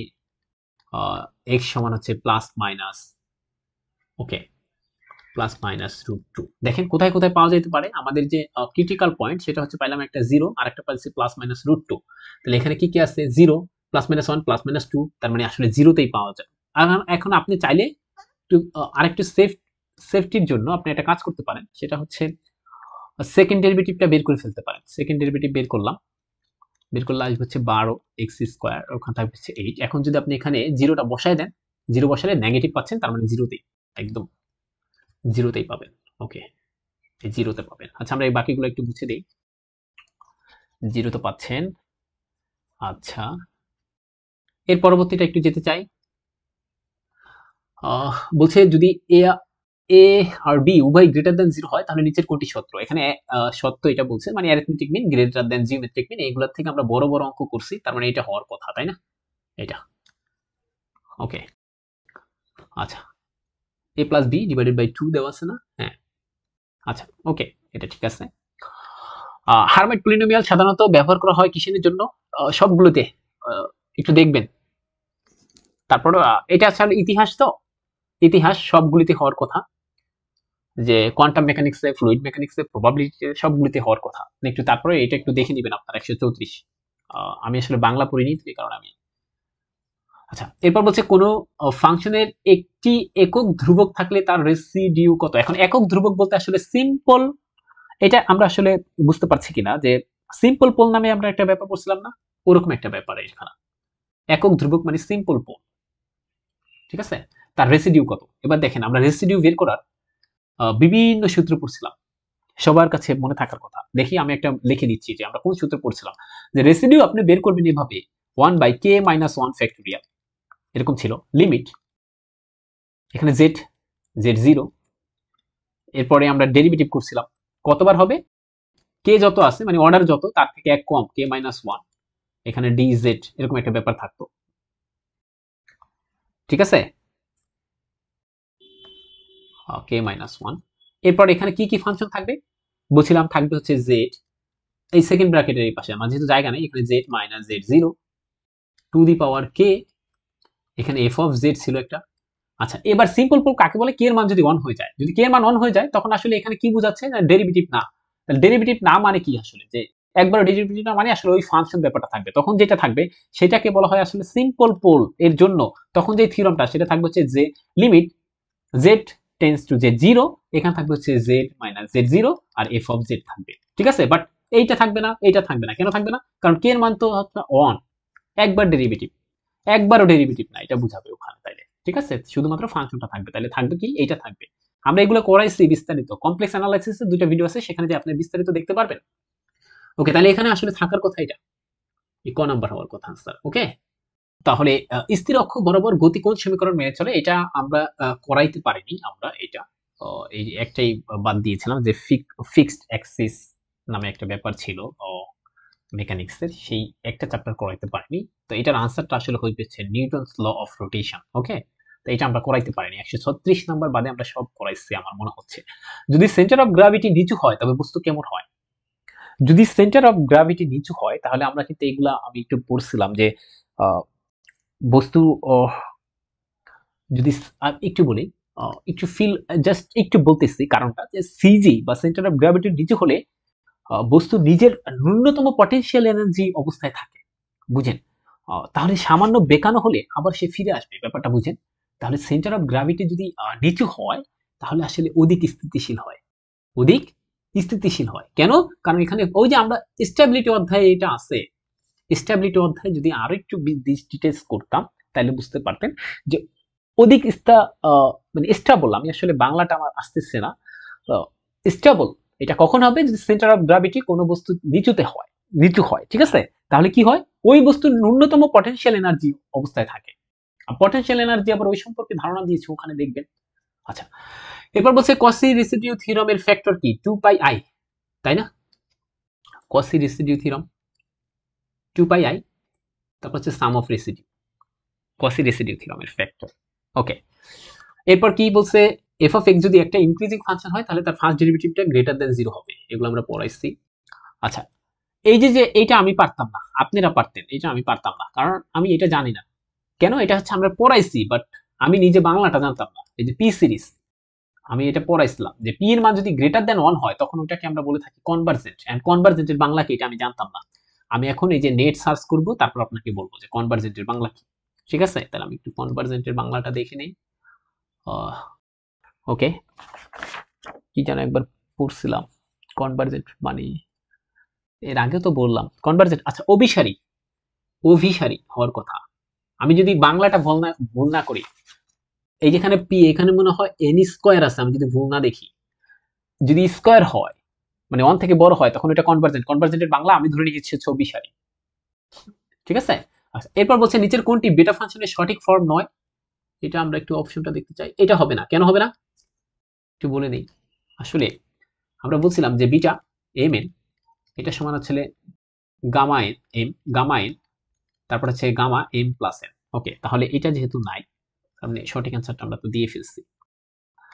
Speaker 1: এক্স সমান হচ্ছে প্লাস মাইনাস, ওকে, প্লাস মাইনাস √2। দেখেন কোথায় কোথায় পাওয়া যেতে পারে, আমাদের যে ক্রিটিক্যাল পয়েন্ট সেটা হচ্ছে পাইলাম একটা 0, আর একটা পাইছি প্লাস মাইনাস √2। তাহলে এখানে কি কি আছে? 0 প্লাস মাইনাস 1 প্লাস মাইনাস 2, তার মানে আসলে 0তেই পাওয়া যায়। আর এখন আপনি চাইলে আরেকটু সেফটির জন্য আপনি একটা কাজ করতে পারেন, সেটা হচ্ছে সেকেন্ড ডেরিভেটিভটা বের করে ফেলতে পারেন। সেকেন্ড ডেরিভেটিভ বের করলাম, বের করলে আসবে হচ্ছে 12x স্কোয়ার, ওখানে থাকবে হচ্ছে 8। এখন যদি আপনি এখানে 0টা বসায় দেন, 0 বসালে নেগেটিভ পাচ্ছেন, তার মানে 0তেই, একদম 0তেই পাবেন। ওকে, এই 0তে পাবেন। আচ্ছা, আমরা এই বাকিগুলো একটু মুছে দেই। 0 তো পাচ্ছেন। আচ্ছা, এর পরবর্তীটা একটু যেতে চাই। বলছে যদি এ এ আর বি উভয় গ্রেটার দ্যান 0 হয়, তাহলে নিচের কোনটি সত্য? এখানে সত্য এটা বলছে, মানে arithmetic mean greater than geometric mean, এইগুলোর থেকে আমরা বড় বড় অঙ্ক করছি, তার মানে এটা হওয়ার কথা, তাই না? এটা ওকে। আচ্ছা, a plus B divided by 2 দেওয়া আছে না? হ্যাঁ, আচ্ছা ওকে, এটা ঠিক আছে। হার্মাইট পলিনোমিয়াল সাধারণত ব্যবহার করা হয় কিসের জন্য? সবগুলোতে। একটু দেখবেন। তারপর এটা আসলে ইতিহাস তো, ইতিহাস সবগুলিতে হওয়ার কথা, যে কোয়ান্টাম মেকানিক্সে, ফ্লুইড মেকানিক্সে, প্রবাবিলিটিতে সবগুলিতে হওয়ার কথা। একটু তারপরে এটা একটু দেখে নেবেন আপনার 134। আমি আসলে বাংলা পড়িনি, এই কারণে আমি। আচ্ছা, এরপর বলছে কোনো ফাংশনের একটি একক ধ্রুবক থাকলে তার রেসিডিউ কত? এখন একক ধ্রুবক বলতে আসলে সিম্পল, এটা আমরা আসলে বুঝতে পারছি কিনা, যে সিম্পল পোল নামে আমরা একটা ব্যাপার বলছিলাম না, ওরকম একটা ব্যাপার এখানে। একক ধ্রুবক মানে সিম্পল পোল, ঠিক আছে? তার রেসিডিউ কত? এবার দেখেন, আমরা রেসিডিউ বের করার বিভিন্ন সূত্র পড়ছিলাম, সবার কাছে মনে থাকার কথা। দেখি আমি একটা লিখে দিচ্ছি যে আমরা কোন সূত্র পড়ছিলাম। যে রেসিডিউ আপনি বের করবেন এভাবে, 1/k-1 ফ্যাক্টোরিয়াল, এরকম ছিল লিমিট, এখানে z0, এরপরে আমরা ডেরিভেটিভ করছিলাম, কতবার হবে? কে যত আছে মানে অর্ডার যত, তার থেকে এক কম, k-1, এখানে dz, এরকম একটা ব্যাপার থাকতো, ঠিক আছে? k-1, এরপর এখানে কি কি ফাংশন থাকবে বলছিলাম? থাকবে হচ্ছে z, এই সেকেন্ড ব্র্যাকেটের এই পাশে, আমার যেহেতু জায়গা নেই, এখানে z - z0 two the power k, এখানে f অফ z ছিল একটা। আচ্ছা, এবার সিম্পল পোল কাকে বলে? কে এর মান যদি 1 হয়ে যায়, যদি কে এর মান 1 হয়ে যায়, তখন আসলে এখানে কি বোঝাচ্ছে? না ডেরিভেটিভ না। তাহলে ডেরিভেটিভ না মানে কি আসলে? যে একবার ডেরিভেটিভ না মানে আসলে ওই ফাংশন ব্যাপারটা থাকবে, তখন যেটা থাকবে সেটাকে বলা হয় আসলে সিম্পল পোল। এর জন্য তখন যে থিওরামটা সেটা থাকবে হচ্ছে যে limit z tends to z0, এখানে থাকবে হচ্ছে z - z0 আর f অফ z থাকবে, ঠিক আছে? বাট এইটা থাকবে না, এইটা থাকবে না। কেন থাকবে না? কারণ কে এর মান তো 1, একবার ডেরিভেটিভ, একবারও ডেরিভেটিভ না, এটা বুঝাবে ওখানে তাইলে, ঠিক আছে? শুধুমাত্র ফাংশনটা থাকবে, তাহলে থাকবে কি? এইটা থাকবে। আমরা এগুলো করাইছি বিস্তারিত, কমপ্লেক্স অ্যানালাইসিসের দুটো ভিডিও আছে, সেখানে যে আপনি বিস্তারিত দেখতে পারবেন। ওকে, তাহলে এখানে আসলে থাকার কথা এটা, এই ক নাম্বার হওয়ার কথা আনসার। ওকে, তাহলে স্থির অক্ষ বরাবর গতি কোন সমীকরণ মেনে চলে? এটা আমরা করাইতে পারিনি, আমরা এটা এই একটাই বাদ দিয়েছিলাম, যে ফিক্সড অ্যাক্সিস নামে একটা ব্যাপার ছিল মেকানিক্সের, সেই একটা চ্যাপ্টার করাইতে পারিনি। তো এটার আনসারটা আসলে হইতেছে নিউটনস ল অফ রোটেশন। ওকে, তো এটা আমরা করাইতে পারিনি। 136 নাম্বার বাদে আমরা সব করাইছি আমার মনে হচ্ছে। যদি সেন্টার অফ গ্র্যাভিটি নিচু হয় তবে বস্তু কেমন হয়? যদি সেন্টার অফ গ্র্যাভিটি নিচু হয় তাহলে আমরা কিন্তু এগুলা আমি একটু পড়ছিলাম, যে বস্তু যদি একটু বলি, একটু ফিল, জাস্ট একটু বলতেছি কারণটা, যে সিজি বা সেন্টার অফ গ্র্যাভিটি নিচু হলে বস্তু নিজের ন্যূনতম পটেনশিয়াল এনার্জি অবস্থায় থাকে, বুঝেন? তাহলে সামান্য বেকানো হলে আবার সে ফিরে আসবে, ব্যাপারটা বুঝেন? তাহলে সেন্টার অফ গ্র্যাভিটি যদি নিচু হয় তাহলে আসলে অধিক স্থিতিশীল হয়, অধিক স্থিতিশীল হয়। কেন? কারণ এখানে ওই যে আমরা স্ট্যাবিলিটি অধ্যায়ে এটা আছে, স্ট্যাবিলিটি অধ্যায়ে যদি আরো একটু ডিটেইলস করতাম তাহলে বুঝতে পারতেন যে অধিক মানে স্টেবল, আমি আসলে বাংলাটা আমার আসতেছে না, স্টেবল এটা কখন হবে? যদি সেন্টার অফ গ্র্যাভিটি কোনো বস্তু নিচুতে হয়, নিচু হয়, ঠিক আছে? তাহলে কি হয়? ওই বস্তুর ন্যূনতম পটেনশিয়াল এনার্জি অবস্থায় থাকে। আর পটেনশিয়াল এনার্জি আবার ওই সম্পর্কে ধারণা দিয়েছে ওখানে, দেখবেন। আচ্ছা, এরপর বলছে কসি রেসিডিউ থিওরামের ফ্যাক্টর কি? 2πi, তাই না? কসি রেসিডিউ থিওরাম 2πi, তারপর হচ্ছে সাম অফ রেসিডিউ, কসি রেসিডিউ থিওরামের ফ্যাক্টর। ওকে, এরপর কি বলছে? এফ অফ এক্স যদি একটা ইনক্রিজিং ফাংশন হয় তাহলে তার ফার্স্ট ডেরিভেটিভটা গ্রেটার দ্যান 0 হবে, এগুলো আমরা পড়াইছি। আচ্ছা, এই যে এইটা আমি পারতাম না, আপনারা পারতেন, এটা আমি পারতাম না, কারণ আমি এটা জানি না। কেন? এটা হচ্ছে আমরা পড়াইছি, বাট আমি নিজে বাংলাটা জানতাম না। এই যে পি সিরিজ, আমি এটা পড়াইছিলাম যে পি এর মান যদি গ্রেটার দ্যান 1 হয় তখন ওটাকে আমরা বলে থাকি কনভারজেন্ট, এন্ড কনভারজেন্টের বাংলা কি এটা আমি জানতাম না। আমি এখন এই যে নেট সার্চ করব, তারপর আপনাকে বলবো যে কনভারজেন্টের বাংলা কি, ঠিক আছে? তাহলে আমি একটু কনভারজেন্টের বাংলাটা দেখে নেই। ওকে, কি যেন একবার পড়ছিলাম, কনভারজেন্ট মানে এর আগে তো বললাম কনভারজেন্ট। আচ্ছা, অভিসারী, অভিসারী হওয়ার কথা। আমি যদি বাংলাটা ভুল না করি, এই যেখানে পি, এখানে মনে হয় এন স্কোয়ার আছে, আমি যদি ভুল না দেখি, যদি স্কোয়ার হয় মানে 1 থেকে বড় হয় তখন এটা কনভারজেন্ট। কনভারজেন্টের বাংলা আমি ধরে নিয়েছি হচ্ছে অভিসারী, ঠিক আছে? আচ্ছা, এরপর বলছে নিচের কোনটি বেটা ফাংশনের সঠিক ফর্ম নয়? এটা আমরা একটু অপশনটা দেখতে চাই। এটা হবে না, কেন হবে না একটু বলে দিই। আসলে আমরা বলছিলাম যে বিটা এম এন, এটা সমান হচ্ছে gamma N M, gamma N, তারপর হচ্ছে gamma M plus N. Okay, তাহলে এটা যেহেতু নাই, তাহলে সঠিক অ্যান্সারটা আমরা তো দিয়ে ফেলছি।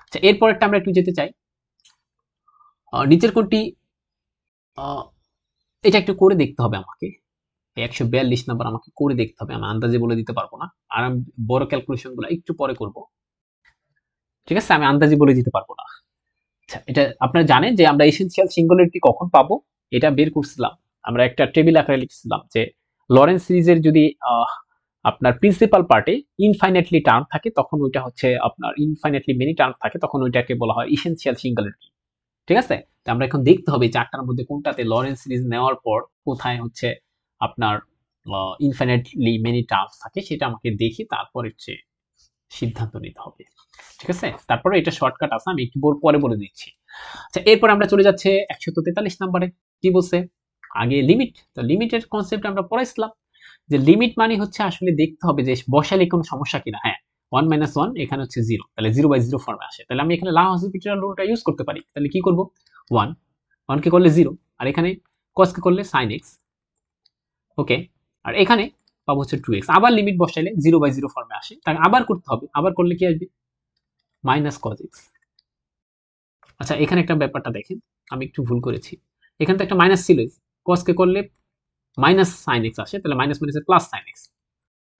Speaker 1: আচ্ছা, এরপরেরটা আমরা একটু যেতে চাই। নিচের কোনটি এটা একটু করে দেখতে হবে আমাকে। 142 নাম্বার আমাকে করে দেখতে হবে, আমি আন্দাজে বলে দিতে পারবো না। আর আমি বড় ক্যালকুলেশন গুলো একটু পরে করব, ঠিক আছে? আমি আন্দাজে বলে দিতে পারবো না। আচ্ছা, এটা আপনারা জানেন যে আমরা এসেনশিয়াল সিঙ্গুলারিটি কখন পাবো, এটা বের করছিলাম। আমরা একটা টেবিল আকারে লিখছিলাম যে লরেন্স সিরিজের যদি আপনার প্রিন্সিপাল পার্টে ইনফাইনাইটলি টার্ম থাকে, তখন ওইটা হচ্ছে আপনার ইনফাইনাইটলি মেনি টার্ম থাকে, তখন ওইটাকে বলা হয় এসেনশিয়াল সিঙ্গুলারিটি। ঠিক আছে? তো আমরা এখন দেখতে হবে চারটার মধ্যে কোনটাতে লরেন্স সিরিজ নেওয়ার পর কোথায় হচ্ছে আপনার ইনফাইনাইটলি মেনি টার্মস থাকে, সেটা আমাকে দেখি তারপর হচ্ছে সিদ্ধান্ত নিতে হবে। ঠিক আছে? তারপরে এটা শর্টকাট আছে, আমি একটু পরে বলে দিচ্ছি। আচ্ছা, এরপর আমরা চলে যাচ্ছে 143 নম্বরে। কি বলছে? আগে লিমিট। তো লিমিটের কনসেপ্ট আমরা পড়াইছিলাম যে লিমিট মানে হচ্ছে আসলে দেখতে হবে যে বসালে কোনো সমস্যা কিনা। হ্যাঁ, 1 - 1 এখানে হচ্ছে 0, তাহলে 0/0 ফর্মে আসে। তাহলে আমি এখানে LHospital রুলটা ইউজ করতে পারি। তাহলে কি করব? 1 1 কে করলে 0, আর এখানে cos কে করলে sin x। ওকে, আর এখানে পাবো হচ্ছে 2x। আবার লিমিট বসাইলে 0/0 ফর্মে আসে, তাই আবার করতে হবে। আবার করলে কি আসবে? -cos x। আচ্ছা, এখানে একটা ব্যাপারটা দেখেন, আমি একটু ভুল করেছি। এখানে তো একটা মাইনাস ছিল, cos কে করলে -sin x আসে, তাহলে মাইনাস মাইনাসে +sin x,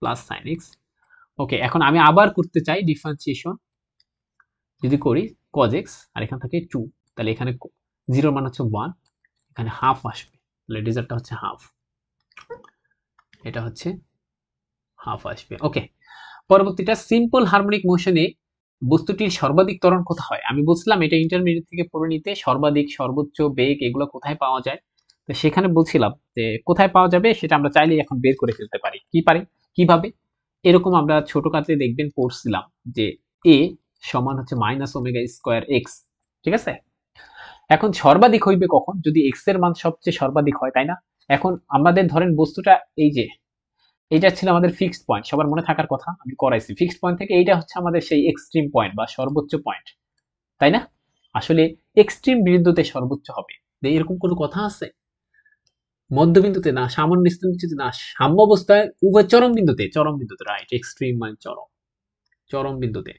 Speaker 1: +sin x। ওকে, এখন আমি আবার করতে চাই ডিফারেন্সিয়েশন, যদি করি cos x আর এখান থেকে 2, তাহলে এখানে 0 মান হচ্ছে 1, এখানে হাফ আসবে, তাহলে রেজাল্টটা হচ্ছে হাফ। এটা হচ্ছে হাফ আসবে। ওকে, পরবর্তীটা সিম্পল হারমোনিক মোশনে বস্তুটির সর্বাধিক ত্বরণ কোথায় হয়? আমি বলছিলাম এটা ইন্টারমিডিয়েট থেকে পড়ে নিতে, সর্বাধিক সর্বোচ্চ বেগ এগুলো কোথায় পাওয়া যায়। তো সেখানে বলছিলাম যে কোথায় পাওয়া যাবে সেটা আমরা চাইলেই এখন বের করে ফেলতে পারি। কিভাবে? এরকম আমরা ছোট কাজে দেখবেন পড়ছিলাম যে a সমান হচ্ছে -ω²x, ঠিক আছে? এখন সর্বাধিক হইবে কখন? যদি x এর মান সবচেয়ে সর্বাধিক হয়, তাই না? এখন আমাদের ধরেন বস্তুটা এই যে এটা ছিল আমাদের ফিক্সড পয়েন্ট, সবার মনে থাকার কথা, আমি করাইছি। ফিক্সড পয়েন্ট থেকে এইটা হচ্ছে আমাদের সেই এক্সট্রিম পয়েন্ট বা সর্বোচ্চ পয়েন্ট, তাই না? আসলে এক্সট্রিম বিন্দুতে সর্বোচ্চ হবে, এরকম কোনো কথা আছে? মধ্যবিন্দুতে না, সামান্য বিন্দুতে না, সাম্য অবস্থায় উভয় চরম বিন্দুতে, রাইট। এক্সট্রিম মানে চরম, চরম বিন্দুতে।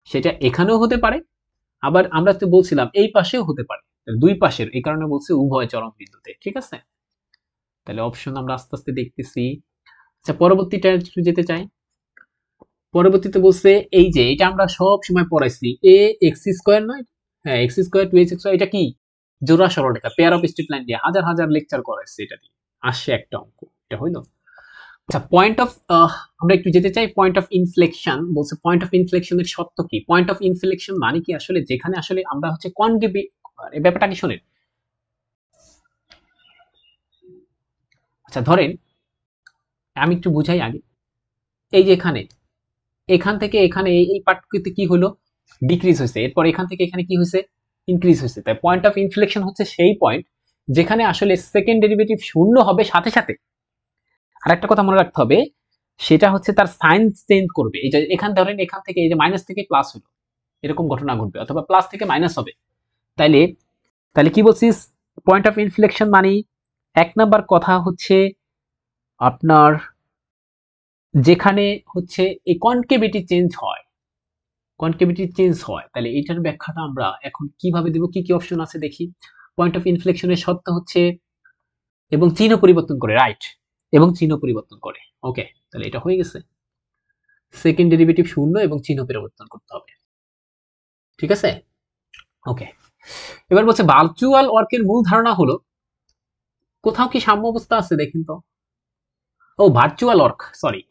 Speaker 1: সেটা এখানেও হতে পারে, আবার আমরা তো বলছিলাম এই পাশেও হতে পারে, দুই পাশের, এই কারণে বলছি উভয় চরম বিন্দুতে। ঠিক আছে? তাহলে অপশন আমরা আস্তে আস্তে দেখতেছি। আচ্ছা, পরবর্তীটা একটু যেতে চাই। পরবর্তীতে বলছে এই যে এটা আমরা সব সময় পড়াইছি, এ এক্স স্কোয়ার নয়? হ্যাঁ, এক্স স্কোয়ার 2x স্কোয়ার, এটা কি? জোড়া সরলরেখা, পেয়ার অফ স্ট্রেট লাইন দিয়ে হাজার হাজার লেকচার করাইছে এটা দিয়ে। আসছে একটা অঙ্ক, এটা হইলো। আচ্ছা, পয়েন্ট অফ, আমরা একটু যেতে চাই পয়েন্ট অফ ইনফ্লেকশন। বলছে পয়েন্ট অফ ইনফ্লেকশনের শর্ত কি? পয়েন্ট অফ ইনফ্লেকশন মানে কি আসলে যেখানে আসলে আমরা হচ্ছে কনকেভি, এই ব্যাপারটা কি শোনেন। আচ্ছা, ধরেন আমি একটু বুঝাই আগে। এই যে এখানে, এখান থেকে এখানে এই পার্টটিতে কি হলো? ডিক্রিজ হয়েছে। এরপর এখান থেকে এখানে কি হয়েছে? ইনক্রিজ হয়েছে। তাই পয়েন্ট অফ ইনফ্লেকশন হচ্ছে সেই পয়েন্ট যেখানে আসলে সেকেন্ড ডেরিভেটিভ শূন্য হবে সাথে সাথে। আর একটা কথা মনে রাখতে হবে, সেটা হচ্ছে তার সাইন চেঞ্জ করবে। এই যে এখান ধরেন এখান থেকে এই যে মাইনাস থেকে প্লাস হলো, এরকম ঘটনা ঘটবে, অথবা প্লাস থেকে মাইনাস হবে। তাইলে তাহলে কি বলছিস? পয়েন্ট অফ ইনফ্লেকশন মানে এক নাম্বার কথা হচ্ছে আপনার যেখানে হচ্ছে এই কনকেভিটি চেঞ্জ হয়, তাহলে এটার ব্যাখ্যাটা আমরা এখন কিভাবে দেব? কি কি অপশন আছে দেখি। পয়েন্ট অফ ইনফ্লেকশনের শর্ত হচ্ছে এবং চিহ্ন পরিবর্তন করে, রাইট, এবং চিহ্ন পরিবর্তন করে। ওকে, তাহলে এটা হয়ে গেছে। সেকেন্ড ডেরিভেটিভ শূন্য এবং চিহ্ন পরিবর্তন করতে হবে, ঠিক আছে? ওকে, এবার বলছে ভার্চুয়াল ওয়ার্কের মূল ধারণা হলো, কোথাও কি সাম্য অবস্থা আছে দেখেন তো। ও, ভার্চুয়াল ওয়ার্ক, সরি,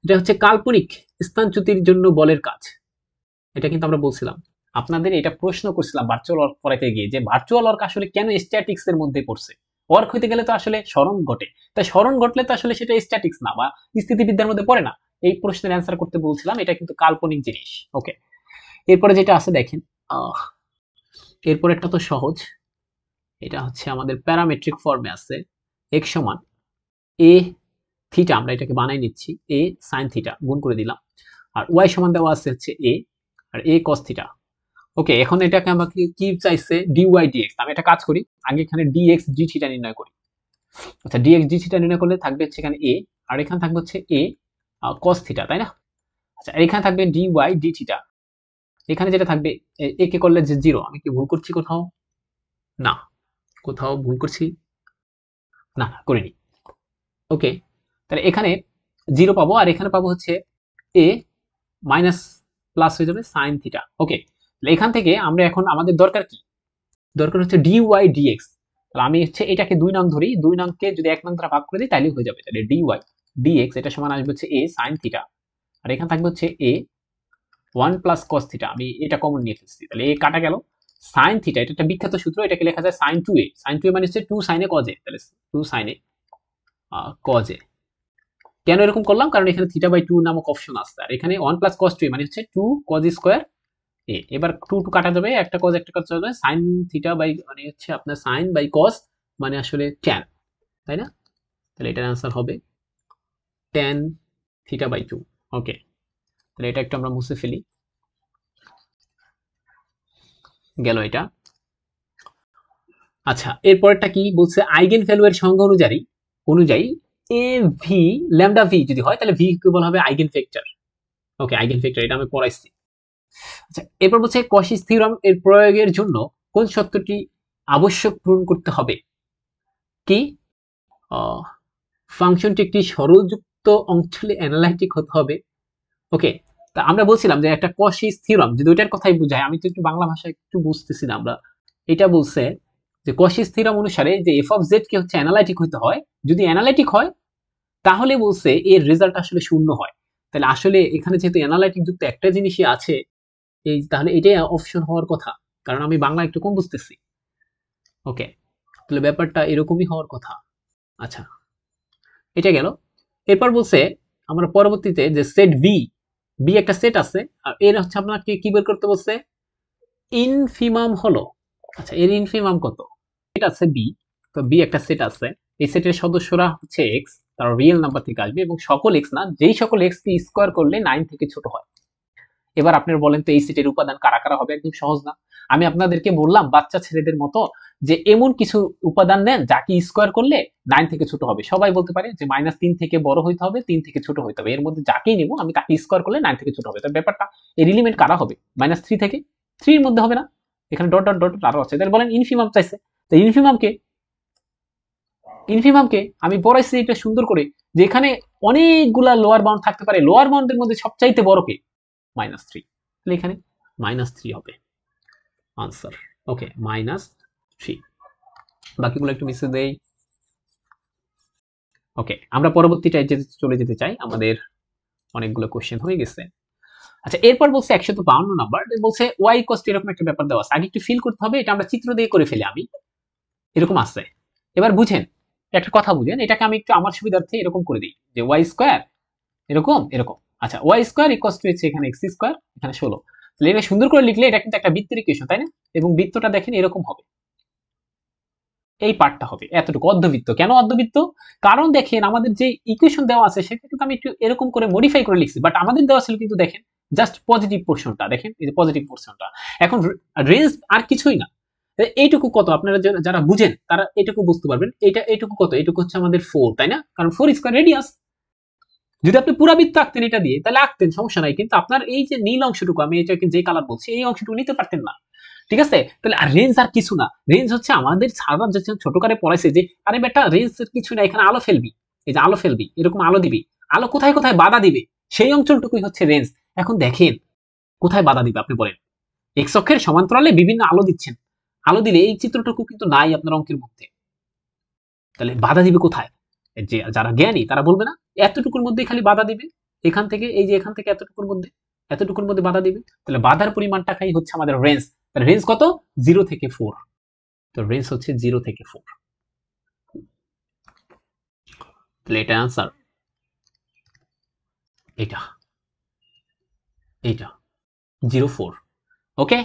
Speaker 1: এটা হচ্ছে কাল্পনিক স্থানচ্যুতির জন্য বলের কাজ। এটা কিন্তু আমরা বলছিলাম, আপনাদের এটা প্রশ্ন করছিলাম ভার্চুয়াল ওয়ার্ক পড়াইতে গিয়ে, যে ভার্চুয়াল ওয়ার্ক আসলে কেন স্ট্যাটিক্স এর মধ্যে পড়ছে। ওয়ার্ক হইতে গেলে তো আসলে স্মরণ ঘটে, তাই স্মরণ ঘটলে তো আসলে সেটা স্ট্যাটিক্স না বা স্থিতিবিদ্যার মধ্যে পড়ে না। এই প্রশ্নের অ্যান্সার করতে বলছিলাম, এটা কিন্তু কাল্পনিক জিনিস। ওকে, এরপরে যেটা আছে দেখেন, এরপর একটা তো সহজ, এটা হচ্ছে আমাদের প্যারামেট্রিক ফর্মে আছে, x সমান a থিটা, আমরা এটাকে বানাই নিচ্ছি, a sin থিটা গুণ করে দিলাম, আর y সমান দেওয়া আছে হচ্ছে a, আর a cos থিটা। ওকে, এখন এটাকে আমাকে কি চাইছে? dy dx। আমি একটা কাজ করি, আগে এখানে dx d থিটা নির্ণয় করি। আচ্ছা, dx d থিটা নির্ণয় করলে থাকবে হচ্ছে এখানে a, আর এখানে থাকবে হচ্ছে a cos থিটা, তাই না? আচ্ছা, এখানে থাকবে dy d থিটা, এখানে যেটা থাকবে a কে করলে যে 0। আমি কি ভুল করছি কোথাও? না, কোথাও ভুল করছি? না, করিনি। ওকে, তাহলে এখানে 0 পাবো আর এখানে পাবো হচ্ছে a মাইনাস প্লাস হয়ে যাবে sin থিটা। ওকে, তাহলে এখান থেকে আমরা এখন আমাদের দরকার কি? দরকার হচ্ছে dy dx। তাহলে আমি হচ্ছে এটাকে 2 নং ধরি, 2 নংকে যদি 1 নং দ্বারা ভাগ করে দিই তাহলেই হয়ে যাবে। তাহলে dy dx এটা সমান আসবে হচ্ছে a sin থিটা আর এখানে থাকবে হচ্ছে a 1 প্লাস cos থিটা। আমি এটা কমন নিয়ে ফেলছি, তাহলে a কাটা গেল। sin থিটা এটা একটা বিখ্যাত সূত্র, এটাকে লেখা যায় sin 2a। sin 2a মানে হচ্ছে 2 sin a cos a, তাহলে 2 sin a cos a। কেন এরকম করলাম? কারণ এখানে থিটা বাই 2 নামক অপশন আছে আর এখানে 1 প্লাস cos 2a মানে হচ্ছে 2 cos স্কয়ার a। এবার 2 2 কাটা যাবে, একটা cos একটা cos যাবে, sin থিটা বাই মানে হচ্ছে আপনার sin বাই cos মানে আসলে tan, তাই না? তাহলে এটার आंसर হবে tan থিটা বাই 2। ওকে, তাহলে এটা একটু আমরা মুছে ফেলি, গেল এটা। আচ্ছা, এরপরটা কি বলছে? আইগেন ভ্যালু এর সংজ্ঞা অনুযায়ী এ ভি ল্যামডা ভি যদি হয় তাহলে ভি ইকুয়াল হবে আইগেন ভেক্টর। ওকে, আইগেন ভেক্টর এটা আমি পড়াইছি। আচ্ছা, এরপর বলছে কশিস থিওরাম এর প্রয়োগের জন্য কোন সত্যটি আবশ্যক পূরণ করতে হবে? কি? ফাংশনটি একটি সরলযুক্ত অঞ্চলে অ্যানালাইটিক হতে হবে। ওকে, তা আমরা বলছিলাম যে একটা কশিস থিওরাম যদি ওইটার কথাই বোঝায়, আমি তো একটু বাংলা ভাষা একটু বুঝতেছি না আমরা। এটা বলছে যে কশিস থিওরাম অনুসারে যে এফ অফ জেড কে হচ্ছে অ্যানালাইটিক হইতে হয়, যদি অ্যানালাইটিক হয় তাহলে বলছে এর রেজাল্ট আসলে শূন্য হয়। তাহলে আসলে এখানে যেহেতু অ্যানালাইটিক যুক্ত একটা জিনিসই আছে, এই তাহলে এটাই অপশন হওয়ার কথা, কারণ আমি বাংলা একটু কম বুঝতেছি। ওকে, তাহলে ব্যাপারটা এরকমই হওয়ার কথা। আচ্ছা, এটা গেল। এরপর বলছে আমরা পরবর্তীতে যে সেট বি, বি একটা সেট আছে আর এর হচ্ছে আপনাকে কি বের করতে বলছে? ইনফিমাম হলো। আচ্ছা, এর ইনফিমাম কত? সেট আছে বি, তো বি একটা সেট আছে, এই সেটের সদস্যরা হচ্ছে এক্স, তার রিয়েল নাম্বার থেকে আসবে এবং সকল এক্স না, যেই সকল এক্স কে স্কোয়ার করলে 9 থেকে ছোট হয়। এবার আপনারা বলেন তো এই সেটের উপাদান কারা কারা হবে? একদম সহজ না? আমি আপনাদেরকে বললাম বাচ্চা ছেলেদের মতো যে এমন কিছু উপাদান নেন যাকে স্কোয়ার করলে 9 থেকে ছোট হবে। সবাই বলতে পারে যে -3 থেকে বড় হইতে হবে, 3 থেকে ছোট হইতে হবে। এর মধ্যে যাকেই নিব আমি তাকে স্কোয়ার করলে 9 থেকে ছোট হবে। তো ব্যাপারটা এর এলিমেন্ট কারা হবে? -3 থেকে 3 এর মধ্যে হবে না? এখানে ডট ডট ডট আরো আছে। তাহলে বলেন ইনফিমাম চাইছে। তো ইনফিমামকে ইনফিমামকে আমি পড়াইছি এটা সুন্দর করে, যে এখানে অনেকগুলা লোয়ার বাউন্ড থাকতে পারে, লোয়ার বাউন্ডের মধ্যে সবচাইতে বড় কে? -3। তাহলে এখানে -3 হবে আনসার। ওকে, -3। বাকিগুলো একটু মিশে দেই। ওকে, আমরা পরবর্তীটায় চলে যেতে চাই, আমাদের অনেকগুলো কোশ্চেন হয়ে গেছে। আচ্ছা, এরপর বলছে 152 নাম্বার, বলছে ওয়াই কস্ট এরকম একটা ব্যাপার দেওয়া আছে। আগে একটু ফিল করতে হবে, এটা আমরা চিত্র দিয়ে করে ফেলি আমি, এরকম আছে। এবার বুঝেন, একটা কথা বুঝেন, এটাকে আমি একটু আমার সুবিধার্থে এরকম করে দিই যে ওয়াই স্কোয়ার এরকম এরকম। আচ্ছা, ওয়াই স্কোয়ার ইকুয়াল টু হচ্ছে এখানে এক্স স্কোয়ার, এখানে 16। তাহলে এটা সুন্দর করে লিখলে এটা কিন্তু একটা বৃত্তের ইকুয়েশন, তাই না? এবং বৃত্তটা দেখেন এরকম হবে, এই পার্টটা হবে এতটুকু অর্ধবৃত্ত। কেন অর্ধবৃত্ত? কারণ দেখেন আমাদের যে ইকুয়েশন দেওয়া আছে সেটা কিন্তু আমি একটু এরকম করে মডিফাই করে লিখছি, বাট আমাদের দেওয়া ছিল কিন্তু দেখেন জাস্ট পজিটিভ পোর্শনটা, দেখেন এই যে পজিটিভ পোর্শনটা। এখন রেঞ্জ আর কিছুই না। এইটুকু কত? আপনারা যারা বুঝেন তারা এইটুকু বুঝতে পারবেন। এইটুকু কত? এইটুকু হচ্ছে আমাদের 4, তাই না? কারণ 4 স্কয়ার রেডিয়াস। যদি আপনি পুরা বৃত্ত আঁকতেন এটা দিয়ে তাহলে আঁকতেন, সমস্যা নাই, কিন্তু আপনার এই যে নীল অংশটুকু, আমি এটাকে যে কালার বলছি এই অংশটুকু নিতে পারতেন না। ঠিক আছে? তাহলে আর রেঞ্জ আর কিছু না। রেঞ্জ হচ্ছে আমাদের সার্ভার যে ছোট করে পড়াইছে যে আরে বেটা রেঞ্জ এর কিছু না, এখানে আলো ফেলবি, এই যে আলো ফেলবি, এরকম আলো দিবি, আলো কোথায় কোথায় বাধা দিবে সেই অঞ্চলটুকুই হচ্ছে রেঞ্জ। এখন দেখেন কোথায় বাধা দিবে আপনি বলেন? এক্স অক্ষের সমান্তরালে বিভিন্ন আলো দিচ্ছেন, আলো দিলে এই চিত্রটুকু কিন্তু নাই আপনার অঙ্কের মধ্যে। তাহলে বাধা দিবে কোথায়? যে যারা জ্ঞানী তারা বলবে না এতটুকুর মধ্যেই খালি বাধা দিবে, এখান থেকে এই যে এখান থেকে এতটুকুর মধ্যে বাধা দিবে। তাহলে বাধার পরিমাণটাই হচ্ছে আমাদের রেঞ্জ। তাহলে রেঞ্জ কত? 0 থেকে 4। তো রেঞ্জ হচ্ছে 0 থেকে 4। তাহলে এটা आंसर, এটা এটা 0 4। ওকে,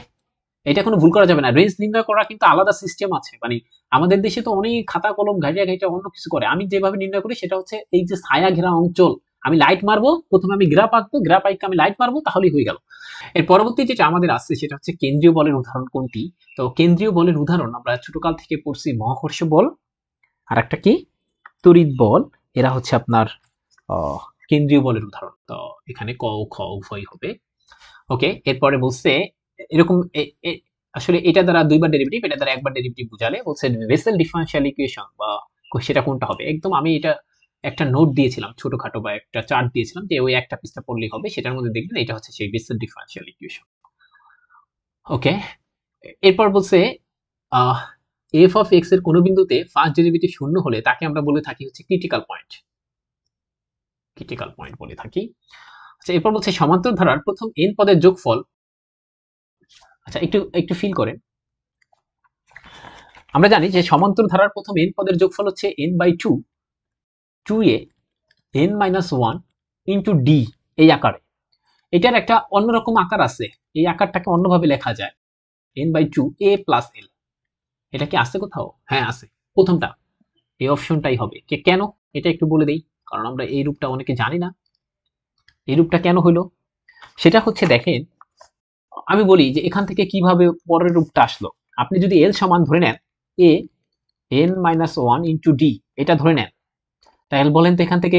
Speaker 1: এটা কোনো ভুল করা যাবে না। রেঞ্জ নির্ণয় করা কিন্তু আলাদা সিস্টেম আছে, মানে আমাদের দেশে তো অনেক খাতা কলম ঘাইটা ঘাইটা অন্য কিছু করে। আমি যেভাবে নির্ণয় করি সেটা হচ্ছে এই যে ছায়া ঘেরা অঞ্চল, আমি লাইট মারবো, প্রথমে আমি গ্রাফ আঁকবো, গ্রাফ আঁকে আমি লাইট মারবো, তাহলেই হয়ে গেল। এর পরবর্তী যেটা আমাদের আসছে সেটা হচ্ছে কেন্দ্রীয় বলের উদাহরণ কোনটি? তো কেন্দ্রীয় বলের উদাহরণ আমরা ছোটকাল থেকে পড়ছি মহাকর্ষ বল আর একটা কি তড়িৎ বল, এরা হচ্ছে আপনার কেন্দ্রীয় বলের উদাহরণ। তো এখানে ক ও খ উভয় হবে। ওকে, এরপরে বলছে এরকম আসলে এটা দ্বারা দুইবার ডেরিভেটিভ, এটা দ্বারা একবার ডেরিভেটিভ বুঝালে বলছে বেসেল ডিফারেনশিয়াল ইকুয়েশন বা সেটা কোনটা হবে। একদম আমি এটা একটা নোট দিয়েছিলাম ছোটখাটো বা একটা চার্ট দিয়েছিলাম যে ওই একটা পৃষ্ঠা পড়লেই হবে, সেটার মধ্যে দেখবেন এটা হচ্ছে সেই বেসেল ডিফারেনশিয়াল ইকুয়েশন। ওকে, এরপর বলছে এফ অফ এক্স এর কোনো বিন্দুতে ফার্স্ট ডেরিভেটিভ শূন্য হলে তাকে আমরা বলে থাকি হচ্ছে ক্রিটিক্যাল পয়েন্ট, ক্রিটিক্যাল পয়েন্ট বলে থাকি। আচ্ছা, এরপর বলছে সমান্তর ধারার প্রথম n পদের যোগফল। আচ্ছা, একটু একটু ফিল করেন, আমরা জানি যে সমান্তর ধারার প্রথম n পদের যোগফল হচ্ছে n/2 2a n-1 into d এই আকারে। এটার একটা অন্যরকম আকার আছে, এই আকারটাকে অন্যভাবে লেখা যায় n/2 a প্লাস l। এটা কি আছে কোথাও? হ্যাঁ আছে, প্রথমটা এই অপশনটাই হবে। কেন এটা একটু বলে দেই, কারণ আমরা এই রূপটা অনেকে জানি না। এই রূপটা কেন হলো সেটা হচ্ছে, দেখেন আমি বলি যে এখান থেকে কিভাবে পরের রূপটা আসলো। আপনি যদি l সমান ধরে নেন a n-1 ইনটু d এটা ধরে নেন, তাহলে বলেন তো এখান থেকে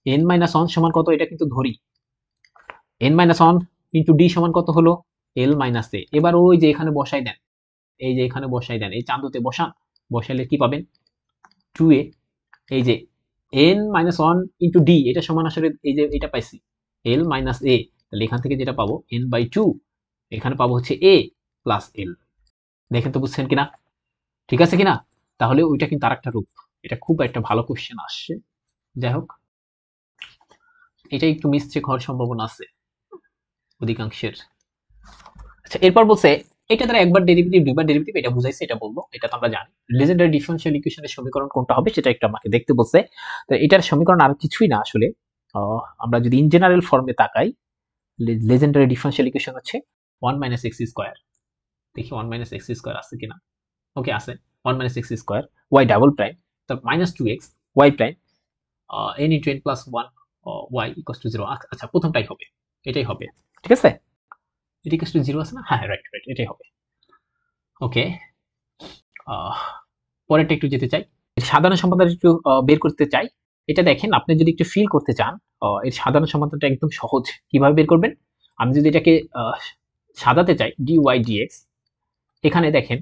Speaker 1: n-1 সমান কত? এটা কিন্তু ধরি n-1 ইনটু d সমান কত হলো? l-a। এবার ওই যে এখানে বসাই দেন, এই যে এখানে বসাই দেন, এই চান্দুতে বসান, বসাইলে কি পাবেন? 2a, এই যে n-1 ইনটু d এটা সমান আসলে এই যে এটা পাইছি l-a, তাহলে এখান থেকে যেটা পাবো n/2, এখানে পাবো হচ্ছে a প্লাস l। দেখেন তো বুঝছেন কিনা, ঠিক আছে কিনা? তাহলে ওইটা কিন্তু আরেকটা রূপ। এটা খুব একটা ভালো কোশ্চেন আসছে, যাই হোক এটা একটু মিস্টেক হওয়ার সম্ভাবনা আছে অধিকাংশের। আচ্ছা, এরপর বলছে এটা দ্বারা একবার ডেরিভেটিভ দুইবার ডেরিভেটিভ এটা বুঝাইছে, এটা বলবো, এটা তো আমরা জানি। লেজেন্ডারি ডিফারেনশিয়াল ইকুয়েশনের সমীকরণ কোনটা হবে সেটা একটু আমাকে দেখতে বলছে। তো এটার সমীকরণ আর কিছুই না আসলে, আমরা যদি ইন জেনারেল ফর্মে তাকাই, লেজেন্ডারি ডিফারেনশিয়াল ইকুয়েশন হচ্ছে 1 মাইনাস এক্স স্কোয়ার। দেখি 1 মাইনাস এক্স স্কোয়ার আছে কিনা। ওকে আছে, 1 minus x square y double prime, তারপর minus 2x y prime n into n plus 1 y equals to 0। আচ্ছা, প্রথমটাই হবে, এটাই হবে, ঠিক আছে? এটা ইকুয়ালস টু 0 আছে না? হ্যাঁ রাইট রাইট, এটাই হবে। ওকে, পরেরটা একটু যেতে চাই, সাধারণ সমাধান একটু বের করতে চাই। এটা দেখেন, আপনি যদি একটু ফিল করতে চান, এর সাধারণ সমাধানটা একদম সহজ। কিভাবে বের করবেন? আমি যদি এটাকে সাজাতে চাই dy dx, এখানে দেখেন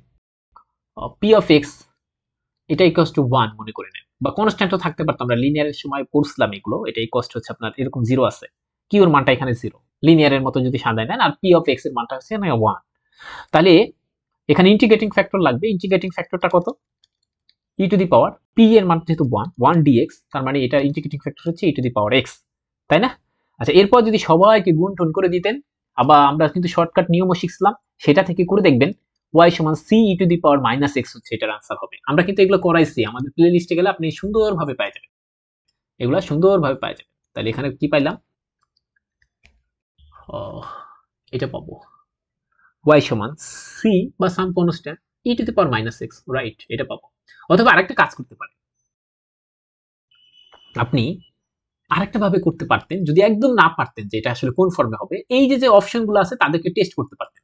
Speaker 1: p of x এটা ইকুয়ালস টু 1 মনে করে নেন, বা কনস্ট্যান্টও থাকতে পারতো, আমরা লিনিয়ারের সময় পড়ছিলাম এগুলো। এটা ইকুয়ালস হচ্ছে আপনার এরকম 0 আছে, q এর মানটা এখানে 0, লিনিয়ারের মতো যদি সাজায় নেন, আর p of x এর মানটা হচ্ছে 1। তাহলে এখানে ইন্টিগ্রেটিং ফ্যাক্টর লাগবে। ইন্টিগ্রেটিং ফ্যাক্টরটা কত? e to the power p এর মান যেহেতু 1 dx, তার মানে এটা ইন্টিগ্রেটিং ফ্যাক্টর হচ্ছে e to the power x, তাই না? আচ্ছা, এরপর যদি সবাইকে গুণ টুন করে দিতেন, আবার আমরা কিন্তু শর্টকাট নিয়মও শিখছিলাম, সেটা থেকে করে দেখবেন y সমান c e to the power minus x হচ্ছে এটার আনসার হবে। আমরা কিন্তু এগুলো করাইছি, আমাদের প্লে লিস্টে গেলে আপনি সুন্দরভাবে পাই যাবেন, এগুলো সুন্দরভাবে পাই যাবেন। তাহলে এখানে কি পাইলাম? এটা পাবো y সমান c বা some constant e to the power minus x, right, এটা পাবো। অথবা আরেকটা কাজ করতে পারেন আপনি, আরেকটা ভাবে করতে পারতেন, যদি একদম না পারতেন যে এটা আসলে কোন ফর্মে হবে, এই যে যে অপশনগুলো আছে তাদেরকে টেস্ট করতে পারতেন।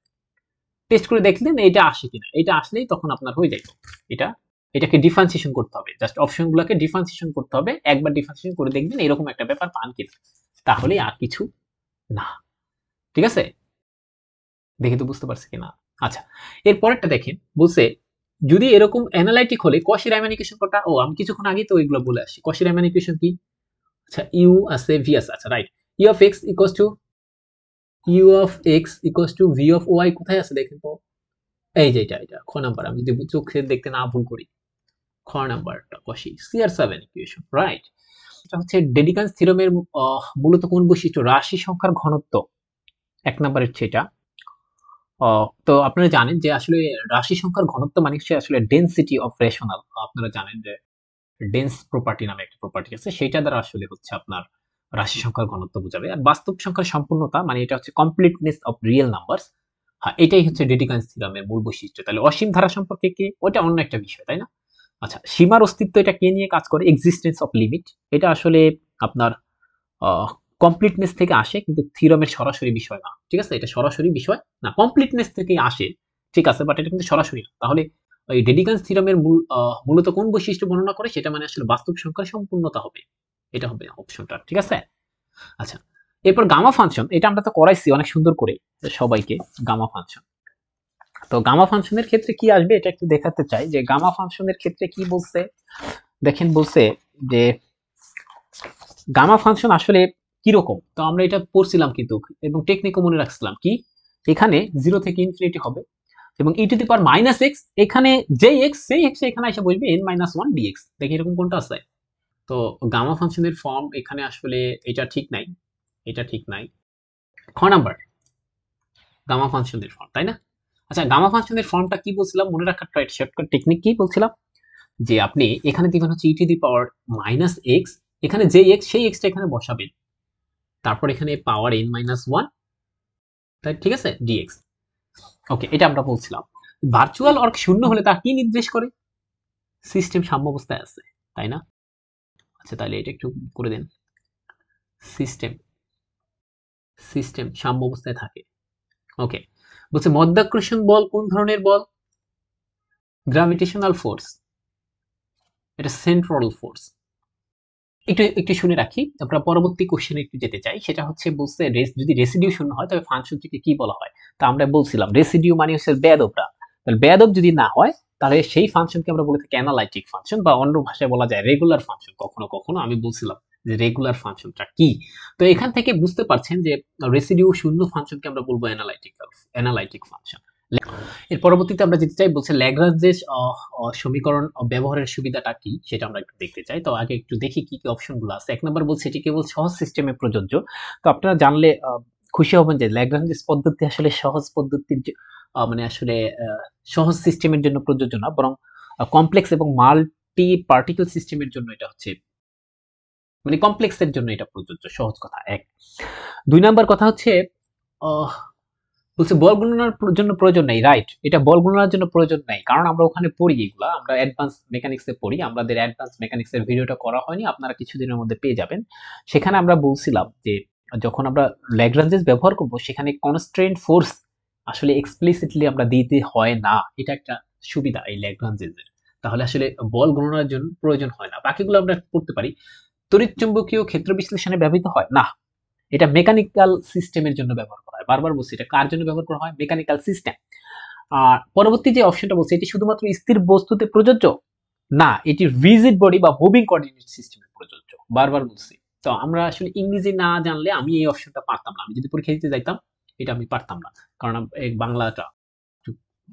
Speaker 1: টেস্ট করে দেখলেন এটা আসে কিনা, এটা আসলেই তখন আপনার হয়ে যাইতো। এটা এটাকে ডিফারেন্সিয়েশন করতে হবে, জাস্ট অপশনগুলোকে ডিফারেন্সিয়েশন করতে হবে, একবার ডিফারেন্সিয়েশন করে দেখবেন এরকম একটা ব্যাপার পান কিনা, তাহলে আর কিছু না। ঠিক আছে, দেখে তো বুঝতে পারছি কিনা। আচ্ছা, এর পরেরটা দেখেন, বলছে যদি এরকম অ্যানালাইটিক হলে কশি রাইমান ইকুয়েশন কোনটা? ও আমি কিছুক্ষণ আগেই তো ওইগুলো বলে আসি। কশি রাইমান ইকুয়েশন কি? আচ্ছা, ইউ আছে, ভি আছে, আচ্ছা right, E of X equals to U of X equals to V of Y. কোথায় আছে দেখেন তো? এই যে এটা খ নাম্বার, আমি যদি চোখে দেখতে না ভুল করি, খ নাম্বারটা কষি CR7 ইকুয়েশন, রাইট। এটা হচ্ছে ডেডিকান্স থিওরেমের মূলত কোন বৈশিষ্ট্য? রাশি সংখ্যার ঘনত্ব, এক নাম্বারের সেটা। তো আপনারা জানেন যে আসলে রাশি সংখ্যার ঘনত্ব মানে হচ্ছে আসলে ডেনসিটি অফ রেশনাল। আপনারা জানেন যে ডেন্স প্রপার্টি নামে একটা প্রপার্টি আছে, সেটা দ্বারা আসলে হচ্ছে আপনার রাশি সংখ্যার ঘনত্ব বোঝাবে। আর বাস্তব সংখ্যার সম্পূর্ণতা মানে এটা হচ্ছে কমপ্লিটনেস অফ রিয়েল নাম্বারস। হ্যাঁ, এটাই হচ্ছে ডেডিকান্স থিওরেমের মূল বৈশিষ্ট্য। তাহলে অসীম ধারা সম্পর্কে কি? ওটা অন্য একটা বিষয়, তাই না? আচ্ছা, সীমার অস্তিত্ব এটা কে নিয়ে কাজ করে? Existence of limit. এটা আসলে আপনার কমপ্লিটনেস থেকে আসে, কিন্তু থিওরেমের সরাসরি বিষয় না। ঠিক আছে, এটা সরাসরি বিষয় না, কমপ্লিটনেস থেকে আসে, ঠিক আছে, বাট এটা কিন্তু সরাসরি না। তাহলে ওই ডেডিকান্স থিওরেমের মূলত কোন বৈশিষ্ট্য বর্ণনা করে? সেটা মানে আসলে বাস্তব সংখ্যার সম্পূর্ণতা হবে, এটা হবে অপশনটা, ঠিক আছে? আচ্ছা, এরপর গামা ফাংশন, এটা আমরা তো করাইছি অনেক সুন্দর করে সবাইকে, গামা ফাংশন। তো গামা ফাংশনের ক্ষেত্রে কি আসবে এটা একটু দেখাতে চাই, যে গামা ফাংশনের ক্ষেত্রে কি বলছে। দেখেন বলছে যে গামা ফাংশন আসলে কিরকম, তো আমরা এটা পড়ছিলাম কিন্তু, এবং টেকনিকও মনে রাখছিলাম কি, এখানে 0 থেকে ইনফিনিটি হবে এবং e to the power minus x, এখানে যে এক্স সেই এক্স এখানে এসে বসবে n মাইনাস ওয়ান ডিএক্স। দেখি এরকম কোনটা আছে। তো গামা ফাংশনের ফর্ম এখানে আসলে এটা ঠিক নাই, এটা ঠিক নাই। খ নাম্বার গামা ফাংশনের ফর্ম, তাই না? আচ্ছা, গামা ফাংশনের ফর্মটা কি বলছিলাম মনে রাখার শর্টকাট টেকনিক কি বলছিলাম, যে আপনি এখানে দিবেন হচ্ছে e to the power minus x, এখানে যে এক্স সেই এক্সটা এখানে বসাবেন, তারপর এখানে পাওয়ার n মাইনাস ওয়ান, তাই ঠিক আছে, ডিএক্স। ওকে, এটা আমরা বলছিলাম। ভার্চুয়াল অর্ক শূন্য হলে তা কি নির্দেশ করে? সিস্টেম সাম্যাবস্থায় আছে, তাই না? আচ্ছা, তাহলে এটা একটু করে দেন। সিস্টেম সিস্টেম সাম্যাবস্থায় থাকে। ওকে, বলছে মধ্যাকর্ষণ বল কোন ধরনের বল? গ্র্যাভিটেশনাল ফোর্স, এটা সেন্ট্রাল ফোর্স। একটু একটু শুনে রাখি, আমরা পরবর্তী কোশ্চেনে একটু যেতে চাই। সেটা হচ্ছে বলছে যদি রেসিডিউ শূন্য হয় তবে ফাংশনটিকে কি বলা হয়। তা আমরা বলছিলাম রেসিডিউ মানে হচ্ছে বেয়াদবরা, তাহলে বেয়াদব যদি না হয় তাহলে সেই ফাংশনকে আমরা বলে থাকি অ্যানালাইটিক ফাংশন, বা অন্য ভাষায় বলা যায় রেগুলার ফাংশন। কখনো কখনো আমি বলছিলাম যে রেগুলার ফাংশনটা কি। তো এখান থেকে বুঝতে পারছেন যে রেসিডিউ শূন্য ফাংশনকে আমরা বলবো অ্যানালাইটিক ফাংশন। এর পরবর্তীতে আমরা যেতে চাই, বলছে ল্যাগ্রাঞ্জের সমীকরণ ব্যবহারের সুবিধাটা কি সেটা আমরা একটু দেখতে চাই। তো আগে একটু দেখি কি কি অপশনগুলো আছে। এক নম্বর বলছে এটি কেবল সহজ সিস্টেমে প্রযোজ্য। তো আপনারা জানলে খুশি হবেন যে ল্যাগ্রাঞ্জেস পদ্ধতি আসলে সহজ পদ্ধতির মানে আসলে সহজ সিস্টেমের জন্য প্রযোজ্য না, বরং কমপ্লেক্স এবং মাল্টি পার্টিকেল সিস্টেমের জন্য এটা হচ্ছে, মানে কমপ্লেক্সের জন্য এটা প্রযোজ্য। সহজ কথা এক। দুই নাম্বার কথা হচ্ছে বলছে বল গণনার জন্য প্রয়োজন নাই, রাইট। এটা বল গণনার জন্য প্রয়োজন নাই, কারণ আমরা ওখানে পড়ি, এগুলা আমরা অ্যাডভান্স মেকানিক্সে পড়ি। আমাদের অ্যাডভান্স মেকানিক্সের ভিডিওটা করা হয়নি, আপনারা কিছুদিনের মধ্যে পেয়ে যাবেন। সেখানে আমরা বলছিলাম যে যখন আমরা ল্যাগ্রাঞ্জেস ব্যবহার করব সেখানে কনস্ট্রেন্ট ফোর্স আসলে এক্সপ্লিসিটলি আমরা দিতে হয় না, এটা একটা সুবিধা এই ল্যাগ্রাঞ্জেসের। তাহলে আসলে বল গণনার জন্য প্রয়োজন হয় না। বাকিগুলো আমরা পড়তে পারি। তড়িৎচুম্বকীয় ক্ষেত্র বিশ্লেষণে ব্যবহৃত হয় না, এটা মেকানিক্যাল সিস্টেমের জন্য ব্যবহার করা হয়। বারবার বলছি, এটা কার জন্য ব্যবহার করা হয়? Mechanical system. আর পরবর্তী যে অপশনটা বলছে এটি শুধুমাত্র স্থির বস্তুতে প্রযোজ্য না, এটি রিজিড বডি বা মুভিং কোঅর্ডিনেট সিস্টেমে প্রযোজ্য। বারবার বলছি। তো আমরা আসলে ইংরেজি না জানলে আমি এই অপশনটা পারতাম না, আমি যদি পরীক্ষা দিতে যাইতাম এটা আমি পারতাম না, কারণ এই বাংলাটা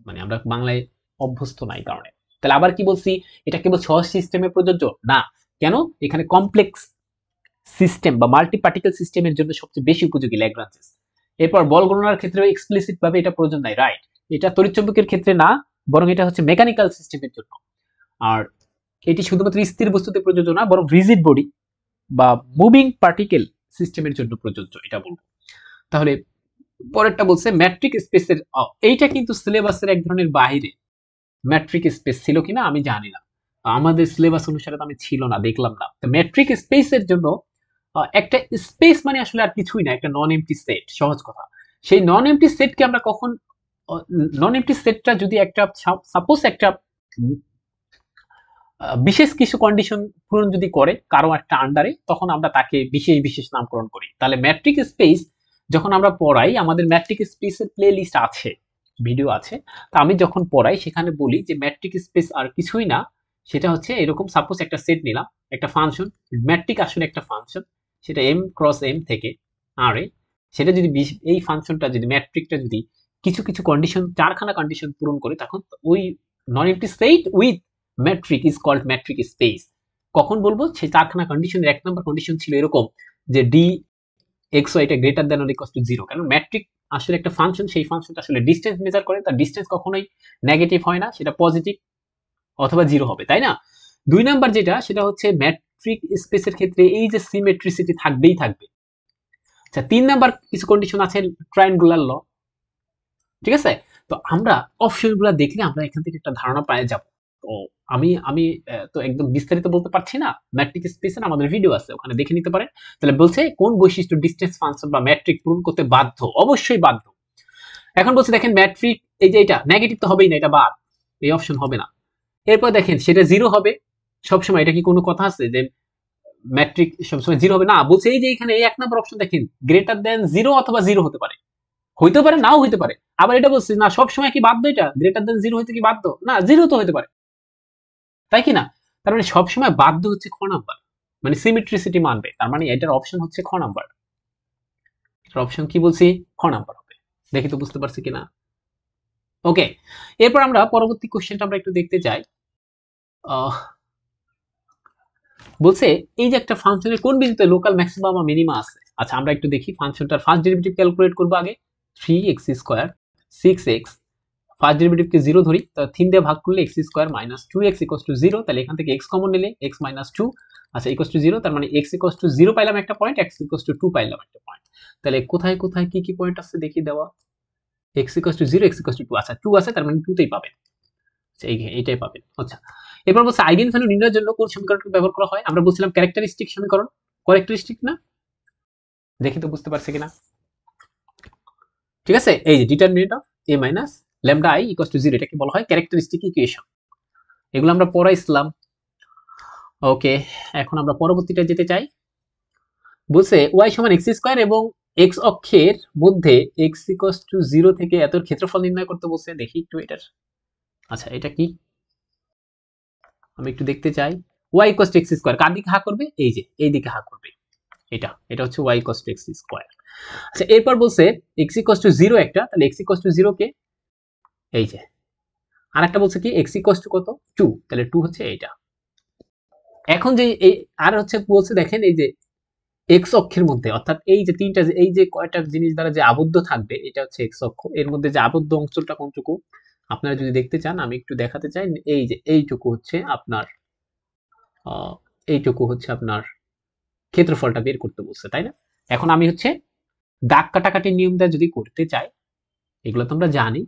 Speaker 1: মানে আমরা বাংলায় অভ্যস্ত নাই কারণে। তাহলে আবার কি বলছি, এটা কেবল সহজ সিস্টেমে প্রযোজ্য না। কেন? এখানে কমপ্লেক্স সিস্টেম বা মাল্টি পার্টিকেল সিস্টেমের জন্য সবচেয়ে বেশি উপযোগী ল্যাগ্রাঞ্জেস। এরপর বল গণনার ক্ষেত্রে এক্সপ্লিসিট ভাবে এটা প্রয়োজন নাই, রাইট। এটা তড়িৎচুম্বকের ক্ষেত্রে না, বরং এটা হচ্ছে মেকানিক্যাল সিস্টেমের জন্য। আর এটি শুধুমাত্র স্থির বস্তুতে প্রযোজ্য না, বরং রিজিড বডি বা মুভিং পার্টিকেল সিস্টেমের জন্য প্রযোজ্য, এটা বলবো। তাহলে পরেরটা বলছে ম্যাট্রিক স্পেসের, এইটা কিন্তু সিলেবাসের এক ধরনের বাইরে। ম্যাট্রিক স্পেস ছিল কিনা আমি জানি না, আমাদের সিলেবাস অনুসারে তো আমি ছিল না, দেখলাম না। তো ম্যাট্রিক স্পেসের জন্য একটা স্পেস মানে আসলে আর কিছুই না, একটা নন এমটি সেট। সহজ কথা, সেই নন এমটি সেটকে আমরা কখন, নন এমটি সেটটা যদি একটা সাপোজ একটা বিশেষ কিছু কন্ডিশন পূরণ যদি করে কারো একটা আন্ডারে, তখন আমরা তাকে বিশেষ বিশেষ নামকরণ করি। তাহলে ম্যাট্রিক স্পেস যখন আমরা পড়াই, আমাদের ম্যাট্রিক স্পেসের প্লে লিস্ট আছে, ভিডিও আছে। তা আমি যখন পড়াই সেখানে বলি যে ম্যাট্রিক স্পেস আর কিছুই না, সেটা হচ্ছে এরকম, সাপোজ একটা সেট নিলাম, একটা ফাংশন, ম্যাট্রিক আসলে একটা ফাংশন, সেটা এম ক্রস এম থেকে আর এ, সেটা যদি এই ফাংশনটা যদি ম্যাট্রিকটা যদি কিছু কিছু কন্ডিশন, চারখানা কন্ডিশন পূরণ করে, তখন ওই non empty set with metric is called metric space. কখন বলবো? সেই চারখানা কন্ডিশনের এক নম্বর কন্ডিশন ছিল এরকম যে ডি এক্স ওয়াই এটা greater than or equal to 0, কারণ ম্যাট্রিক আসলে একটা ফাংশন, সেই ফাংশনটা আসলে ডিসটেন্স মেজার করে, তার ডিসটেন্স কখনোই নেগেটিভ হয় না, সেটা পজিটিভ অথবা 0 হবে, তাই না? দুই নাম্বার যেটা, সেটা হচ্ছে ম্যাট্রিক স্পেসের ক্ষেত্রে এই যে সিমেট্রিসিটি থাকবেই থাকবে। আচ্ছা, তিন নাম্বার কিছু কন্ডিশন আছে, ট্রায়াঙ্গুলার ল, ঠিক আছে? তো আমরা অপশনগুলো দেখলে আমরা এখান থেকে একটা ধারণা পেয়ে যাব। তো আমি আমি তো একদম বিস্তারিত বলতে পারছি না, ম্যাট্রিক স্পেসের আমাদের ভিডিও আছে, ওখানে দেখে নিতে পারেন। তাহলে বলছে কোন বৈশিষ্ট্য ডিসটেন্স ফাংশন বা ম্যাট্রিক পূরণ করতে বাধ্য? অবশ্যই বাধ্য। এখন বলছে দেখেন ম্যাট্রিক, এই যে এটা নেগেটিভ তো হবেই না, এটা বাদ, এই অপশন হবে না। এরপর দেখেন সেটা 0 হবে সবসময়, এটা কি কোনো কথা আছে যে ম্যাট্রিক সবসময় 0 হবে না? বলছে এই যে এখানে এই এক নম্বর অপশন দেখেন, গ্রেটার দেন 0 অথবা 0 হতে পারে, হইতে পারে, নাও হইতে পারে। আবার এটা বলছি না সবসময় কি বাধ্য, এটা গ্রেটার দেন জিরো হইতে কি বাধ্য না, জিরো তো হইতে পারে, তাই কি না? তার মানে সবসময় বাধ্য হচ্ছে খ নাম্বার, মানে সিমেট্রিসিটি মানবে, তার মানে এটার অপশন হচ্ছে খ নাম্বার। অপশন কি বলছি, খ নাম্বার হবে। দেখি তো বুঝতে পারছি কিনা। ওকে, এরপর আমরা পরবর্তী কোশ্চেনটা আমরা একটু দেখতে চাই। বলছে এই যে একটা ফাংশনের কোন বিন্দুতে লোকাল ম্যাক্সিমাম বা মিনিমা আছে। আচ্ছা আমরা একটু দেখি ফাংশনটার ফার্স্ট ডেরিভেটিভ ক্যালকুলেট করবো আগে। 3x স্কয়ার 6x, ফার্স্ট ডেরিভেটিভকে 0 ধরি, তো 3 দিয়ে ভাগ করলে x square minus 2x equals to 0, তাহলে এখান থেকে x কমন নিলে x মাইনাস 2, আচ্ছা ইকুয়ালস টু 0, তার মানে x ইকুয়ালস টু 0 পাইলাম একটা পয়েন্ট, x ইকুয়ালস টু 2 পাইলাম একটা পয়েন্ট। তাহলে কোথায় কোথায় কি কি পয়েন্ট আছে দেখি দেওয়া। x equals to 0, x equals to 2, আচ্ছা 2 আছে, তার মানে 2 তেই পাবেন, আচ্ছা এইটাই পাবেন। আচ্ছা এরপর বলছে আইগেন ভ্যালু নির্ণয়ের জন্য কোন সমীকরণকে ব্যবহার করা হয়। আমরা বলছিলাম ক্যারেক্টারিস্টিক সমীকরণ, ক্যারেক্টারিস্টিক না, দেখি তো বুঝতে পারছে কিনা। ঠিক আছে, এই যে determinant of a minus lambda i equals to 0, এটাকে বলা হয় ক্যারেক্টারিস্টিক ইকুয়েশন। এগুলো আমরা পড়াইছিলাম। ওকে, এখন আমরা পরবর্তীটা যেতে চাই। বলছে y সমান x স্কয়ার এবং x অক্ষের মধ্যে x ইকুয়ালস টু 0 থেকে এত ক্ষেত্রফল নির্ণয় করতে বলছে। দেখি একটু এটার, আচ্ছা এটা কি আমি একটু দেখতে চাই। y equals to x square কার দিকে হা করবে, এই যে এই দিকে হা করবে, এটা হচ্ছে y equals to x square. আচ্ছা এরপর বলছে x ইকুয়ালস টু 0 একটা, তাহলে x ইকুয়ালস টু 0 কে এই যে, আরেকটা বলছে কি x ইকুয়ালস টু কত 2, তাহলে 2 হচ্ছে এইটা। এখন যে এই আর হচ্ছে বলছে দেখেন এই যে x অক্ষের মধ্যে, অর্থাৎ এই যে তিনটা, এই যে কয়টা জিনিস দ্বারা যে আবদ্ধ থাকবে এটা হচ্ছে x অক্ষ, এর মধ্যে যে আবদ্ধ অঞ্চলটা কোনটুকু আপনারা যদি দেখতে চান আমি একটু দেখাতে চাই। এই যে এইটুকু হচ্ছে আপনার এইটুকু হচ্ছে আপনার ক্ষেত্রফলটা বের করতে বলছে, তাই না? এখন আমি হচ্ছে দাগ কাটাকাটির নিয়ম দিয়ে যদি করতে চাই, এগুলো তো আমরা জানি,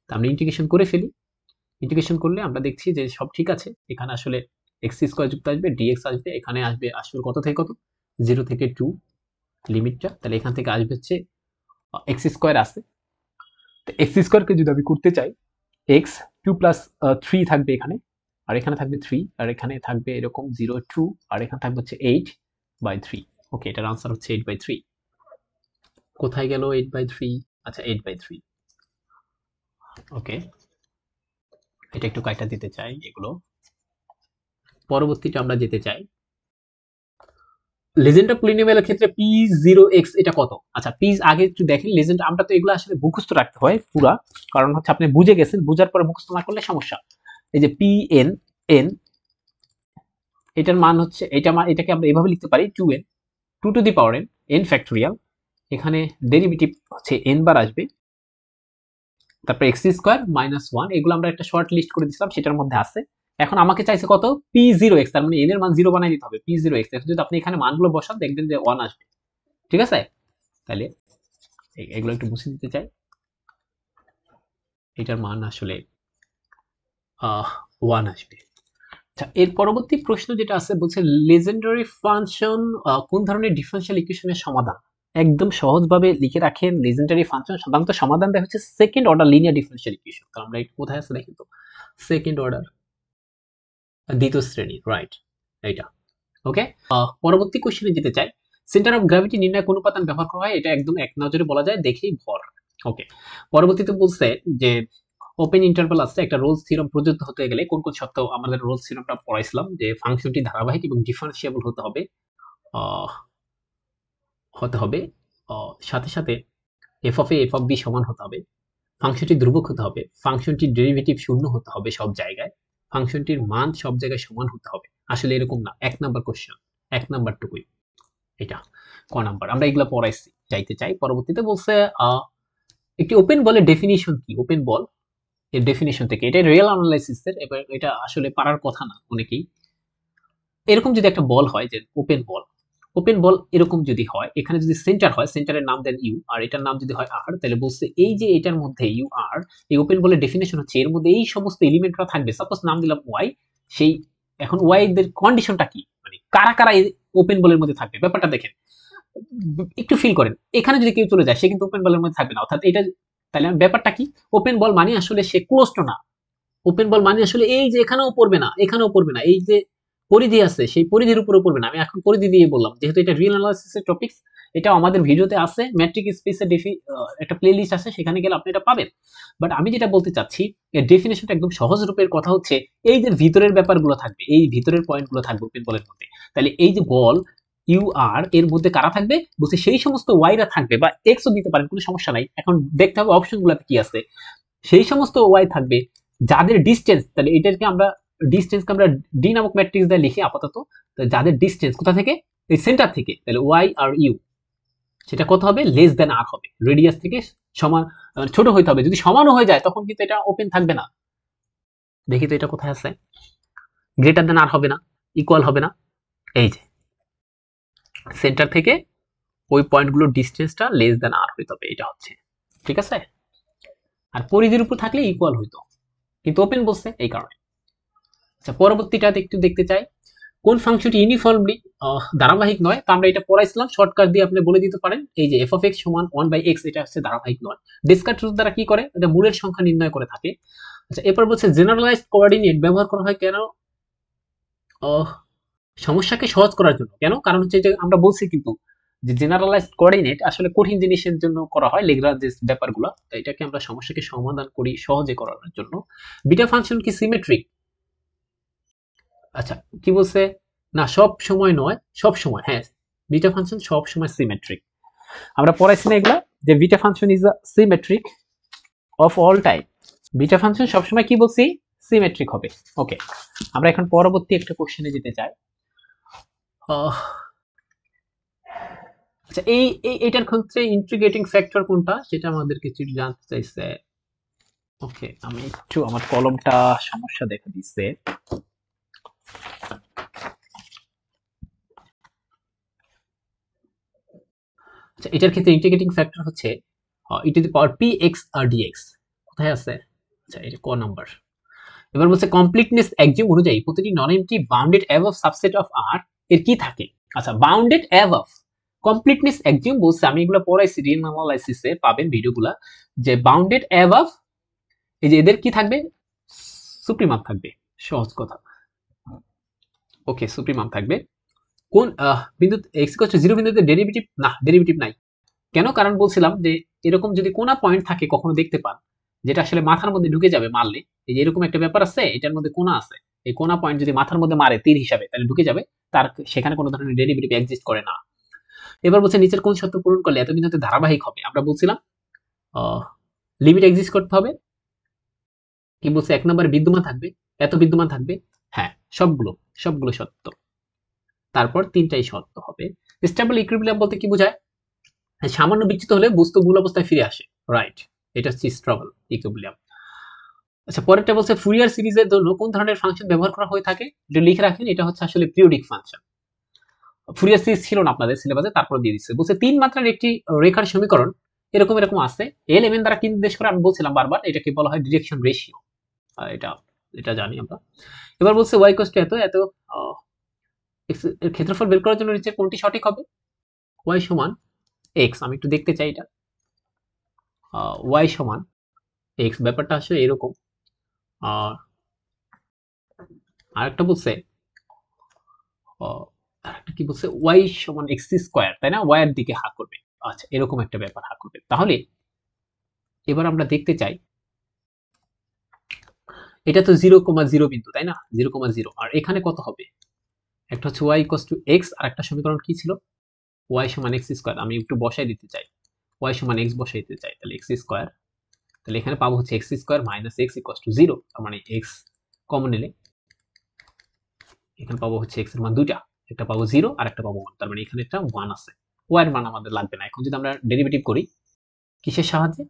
Speaker 1: তো আমরা ইন্টিগ্রেশন করে ফেলি। ইন্টিগ্রেশন করলে আমরা দেখছি যে সব ঠিক আছে, এখানে আসলে এক্স স্কোয়ার যুক্ত আসবে, ডিএক্স আসবে, এখানে আসবে আসলে কত থেকে কত 0 থেকে 2 লিমিটটা, তাহলে এখান থেকে আসবে হচ্ছে এক্স স্কোয়ার আছে। তো এক্স স্কোয়ারকে যদি আমি করতে চাই, এক্স 2 প্লাস 3 থাকবে এখানে, আর এখানে থাকবে 3, আর এখানে থাকবে এরকম 0 2, আর এখানে থাকবে হচ্ছে 8/3। ওকে, এটার আনসার হচ্ছে 8/3। কোথায় গেল 8/3, আচ্ছা 8/3। ওকে, এটা একটু কাইটা দিতে চাই এগুলো। পরবর্তীটা আমরা যেতে চাই। লেজেন্ড অফ পলিনোমিয়ালের ক্ষেত্রে p0x এটা কত। আচ্ছা p আগে একটু দেখেন লেজেন্ড, আমরা তো এগুলো আসলে মুখস্থ রাখতে হয় পুরা, কারণ হচ্ছে আপনি বুঝে গেছেন, বুঝার পরে মুখস্থ না করলে সমস্যা। এই যে pn n, এটার মান হচ্ছে এটা, এটাকে আমরা এভাবে লিখতে পারি 2n 2 two the power n n factorial, এখানে ডেরিভেটিভ হচ্ছে n বার আসবে, তারপর x স্কয়ার মাইনাস 1, এগুলো আমরা একটা শর্ট লিস্ট করে দিয়েছিলাম সেটার মধ্যে আছে। এখন আমাকে চাইছে কত p0x, তার মানে n এর মান 0 বানাই দিতে হবে p0x। এখন যদি আপনি এখানে মানগুলো বসান দেখবেন যে 1 আসবে, ঠিক আছে? তাহলে এগুলো একটু মুছে দিতে চাই, এটার মান আসলে 1 আসবে। আচ্ছা এর পরবর্তী প্রশ্ন যেটা আছে বলছে লেজেন্ডারি ফাংশন কোন ধরনের ডিফারেনশিয়াল ইকুয়েশনের সমাধান। একদম সহজভাবে লিখে রাখেন, লেজেন্ডারি ফাংশন সাধারণত সমাধান দেয় হচ্ছে second order linear differential equation. তো আমরা একটু কোথায় আছে দেখি তো, সেকেন্ড অর্ডার, দ্বিতীয় শ্রেণী, রাইট এইটা। ওকে, পরবর্তী কোশ্চেনে যেতে চাই। সেন্টার অফ গ্র্যাভিটি নির্ণয় কোন উপাদান ব্যবহার করা হয়, এটা একদম এক নজরে বলা যায়, দেখেই ভর। ওকে, পরবর্তীতে বলছে যে ওপেন ইন্টারভাল আছে, একটা রোলস থিওরাম প্রযোজ্য হতে গেলে কোন কোন শর্ত, আমাদের রোলস থিওরামটা পড়াইছিলাম যে ফাংশনটি ধারাবাহিক এবং ডিফারেন্সিয়েবল হতে হবে, আহ, হতে হবে, সাথে সাথে F of A F of B সমান হতে হবে, ফাংশনটি ধ্রুবক হতে হবে, ফাংশনটির ডেরিভেটিভ শূন্য হতে হবে সব জায়গায়, ফাংশনটির মান সব জায়গায় সমান হতে হবে। আসলে এরকম না, এক নাম্বার কোশ্চেন, এক নাম্বার টুকুই এটা, ক নাম্বার আমরা এগুলা পড়াইছি, যাইতে চাই। পরবর্তীতে বলছে একটি ওপেন বলের ডেফিনিশন কি। ওপেন বল এর ডেফিনিশন থেকে, এটা রিয়েল অ্যানালাইসিসের, এবার এটা আসলে পারার কথা না অনেকেই। এরকম যদি একটা বল হয় যে ওপেন বল, ওপেন বল এরকম যদি হয়, এখানে যদি সেন্টার হয়, সেন্টারের নাম দেন ইউ, আর এটার নাম যদি হয় আর, তাহলে বলছে এই যে এটার মধ্যে ইউ আর, এই ওপেন বলের ডেফিনেশন হচ্ছে এর মধ্যে এই সমস্ত এলিমেন্টরা থাকবে। সাপোজ নাম দিলাম ওয়াই, সেই এখন ওয়াই এর কন্ডিশনটা কি, মানে কারা কারা এই ওপেন বলের মধ্যে থাকবে, ব্যাপারটা দেখেন, একটু ফিল করেন। এখানে যদি কেউ চলে যায় সে কিন্তু ওপেন বলের মধ্যে থাকবে না, অর্থাৎ এটা, তাহলে ব্যাপারটা কি, ওপেন বল মানে আসলে সে ক্লোজড না। ওপেন বল মানে আসলে এই যে এখানেও পড়বে না, এখানেও পড়বে না, এই যে পরিধি আছে, সেই পরিধির উপরে পড়বে না। আমি এখন পরিধি দিয়ে বললাম, যেহেতু এটা রিয়েল অ্যানালাইসিসের টপিকস, এটা আমাদের ভিডিওতে আছে, ম্যাট্রিক স্পেসের একটা প্লেলিস্ট আছে, সেখানে গেলে আপনি এটা পাবেন। বাট আমি যেটা বলতে চাচ্ছি, এর ডেফিনেশনটা একদম সহজ রূপের কথা হচ্ছে, এই যে ভিতরের ব্যাপারগুলো থাকবে, এই ভিতরের পয়েন্টগুলো থাকবে ওপেন বলের মধ্যে, তাহলে এই যে বল ইউ আর এর মধ্যে কারা থাকবে বলছে, সেই সমস্ত ওয়াইরা থাকবে, বা এক্সও দিতে পারেন, কোনো সমস্যা নাই। এখন দেখতে হবে অপশনগুলোতে কি আছে। সেই সমস্ত ওয়াই থাকবে যাদের ডিস্টেন্স, তাহলে এটাকে আমরা ডিস্টেন্সকে আমরা ডি নামক ম্যাট্রিক্স দিয়ে লিখি আপাতত। যাদের ডিস্টেন্স কোথা থেকে, এই সেন্টার থেকে, তাহলে ওয়াই আর ইউ সেটা কত হবে, লেস দেন আর হবে, রেডিয়াস থেকে সমান ছোট হইতে হবে। যদি সমানও হয়ে যায় তখন কিন্তু এটা ওপেন থাকবে না। দেখি তো এটা কোথায় আছে, গ্রেটার দেন আর হবে না, ইকুয়াল হবে না। এই যে সেন্টার থেকে ওই পয়েন্টগুলোর ডিস্টেন্সটা লেস দেন আর হইতে হবে, এটা হচ্ছে ঠিক আছে। আর পরিধির উপর থাকলে ইকুয়াল হইতো, কিন্তু ওপেন বলছে এই কারণে। আচ্ছা, পরবর্তীটাতে একটু দেখতে চাই, কোন ফাংশনটি ইউনিফর্মলি ধারাবাহিক নয়। তা আমরা এটা পড়াইছিলাম, শর্টকাট দিয়ে আপনি বলে দিতে পারেন, এই যে এফ অফ এক্স সমান 1/x, এটা হচ্ছে ধারাবাহিক নয়। ডেসকার্ট রুল দ্বারা কি করে, এটা মূলের সংখ্যা নির্ণয় করে থাকে। আচ্ছা, এরপর বলছে জেনারেলাইজড কোঅর্ডিনেট ব্যবহার করা হয় কেন, সমস্যাকে সহজ করার জন্য। কেন, কারণ হচ্ছে যে আমরা বলছি কিন্তু যে জেনারেলাইজড কোঅর্ডিনেট আসলে কঠিন জিনিসের জন্য করা হয়, লেগ্রাঞ্জেস ব্যাপারগুলো, তো এটাকে আমরা সমস্যাকে সমাধান করি সহজে করার জন্য। বিটা ফাংশন কি সিমেট্রিক, আচ্ছা কি বলছে, না সব সময় নয়, সব সময় হ্যাঁ, বিটা ফাংশন সব সময় সিমেট্রিক। আমরা পড়াইছি না এগুলা, যে beta function is a symmetric of all time. Beta function সবসময় কি বলছি, সিমেট্রিক হবে। ওকে, আমরা এখন পরবর্তী একটা কোশ্চেনে যেতে চাই। আচ্ছা, এইটার ক্ষেত্রে ইন্টিগ্রেটিং ফ্যাক্টর কোনটা সেটা আমাদের কিছু জানতে চাইছে। ওকে, আমি একটু, আমার কলমটা সমস্যা দেখা দিচ্ছে। আচ্ছা, এটার ক্ষেত্রে ইন্টিগ্রেটিং ফ্যাক্টর হচ্ছে e to the power P x আর ডিএক্স। কোথায় আছে, আচ্ছা এটা ক নাম্বার। এবার বলছে কমপ্লিটনেস এক্সিওম অনুযায়ী প্রতিটি নন এমপ্টি বাউন্ডেড অ্যাবভ সাবসেট অফ আর এর কি থাকে। আচ্ছা, বাউন্ডেড অ্যাবভ কমপ্লিটনেস এক্সিওম বলছে, আমি এগুলো পড়াইছি রিয়েল অ্যানালাইসিসে, পাবেন ভিডিওগুলা, যে বাউন্ডেড অ্যাবভ এই যে এদের কি থাকবে, সুপ্রিমাম থাকবে, সহজ কথা। ওকে, সুপ্রিমাম থাকবে কোন বিন্দু এক্স ইকুয়াল টু 0 বিন্দুতে ডেরিভেটিভ না, ডেরিভেটিভ নাই। কেন, কারণ বলছিলাম যে এরকম যদি কোনা পয়েন্ট থাকে কখনো দেখতে পান, যেটা আসলে মাথার মধ্যে ঢুকে যাবে মারলে, এই যে এরকম একটা ব্যাপার আছে, এটার মধ্যে কোনা আছে, এই কোনা পয়েন্ট যদি মাথার মধ্যে মারে তীর হিসাবে, তাহলে ঢুকে যাবে, তার সেখানে কোনো ধরনের ডেরিভেটিভ এক্সিস্ট করে না। এবার বলছে নিচের কোন শর্ত পূরণ করলে এত বিন্দুতে ধারাবাহিক হবে। আমরা বলছিলাম লিমিট এক্সিস্ট করতে হবে। কি বলছে, এক নম্বরে বিদ্যমান থাকবে, এত বিদ্যমান থাকবে, হ্যাঁ সবগুলো, সবগুলো সত্য। তারপর তিনটাই সত্য হবে। স্টেবল ইকুইলিব্রিয়াম বলতে কি বোঝায়, সামান্য বিচ্যুত হলে বস্তু মূল অবস্থায় ফিরে আসে, রাইট, এটা হচ্ছে স্টেবল ইকুইলিব্রিয়াম। আচ্ছা, পরেরটা বলছে ফুরিয়ার সিরিজের জন্য কোন ধরনের ফাংশন ব্যবহার করা হয়ে থাকে, এটা লিখে রাখেন, এটা হচ্ছে আসলে পিরিয়ডিক ফাংশন। ফুরিয়ার সিরিজ ছিল না আপনাদের সিলেবাসে, তারপর দিয়ে দিচ্ছে। বলছে তিন মাত্রার একটি রেখার সমীকরণ এরকম এরকম আছে, এল এম এন দ্বারা কি নির্দেশ করে, আমি বলছিলাম বারবার, এটাকে বলা হয় ডিরেকশন রেশিও, এটা এটা জানি আমরা। এবার বলছে ওয়াই কোস টু এত এত এর ক্ষেত্রফল বের করার জন্য নিচে কোনটি সঠিক হবে, ওয়াই সমান এক্স। আমি একটু দেখতে চাই এটা, ওয়াই সমান এক্স, ব্যাপারটা আসলে এরকম। আর আরেকটা বলছে আরেকটা কি বলছে, ওয়াই সমান এক্স স্কোয়ার, তাই না, ওয়াই এর দিকে হা করবে। আচ্ছা, এরকম একটা ব্যাপার হা করবে। তাহলে এবার আমরা দেখতে চাই, এটা তো 0,0 বিন্দু, তাই না, 0,0, আর এখানে কত হবে, একটা হচ্ছে ওয়াই ইকুয়ালস টু এক্স, আর একটা সমীকরণ কি ছিল, ওয়াই সমান এক্স স্কোয়ার। আমি একটু বসাই দিতে চাই, ওয়াই সমান এক্স বসাই দিতে চাই, তাহলে এক্স স্কোয়ার, তাহলে এখানে পাবো হচ্ছে x square minus x equals to 0, তার মানে এক্স কমন নিলে এখানে পাবো হচ্ছে এক্স এর মান দুইটা, একটা পাবো 0 আর একটা পাবো 1, তার মানে এখানে একটা 1 আছে। ওয়াই এর মান আমাদের লাগবে না। এখন যদি আমরা ডেরিভেটিভ করি কিসের সাহায্যে,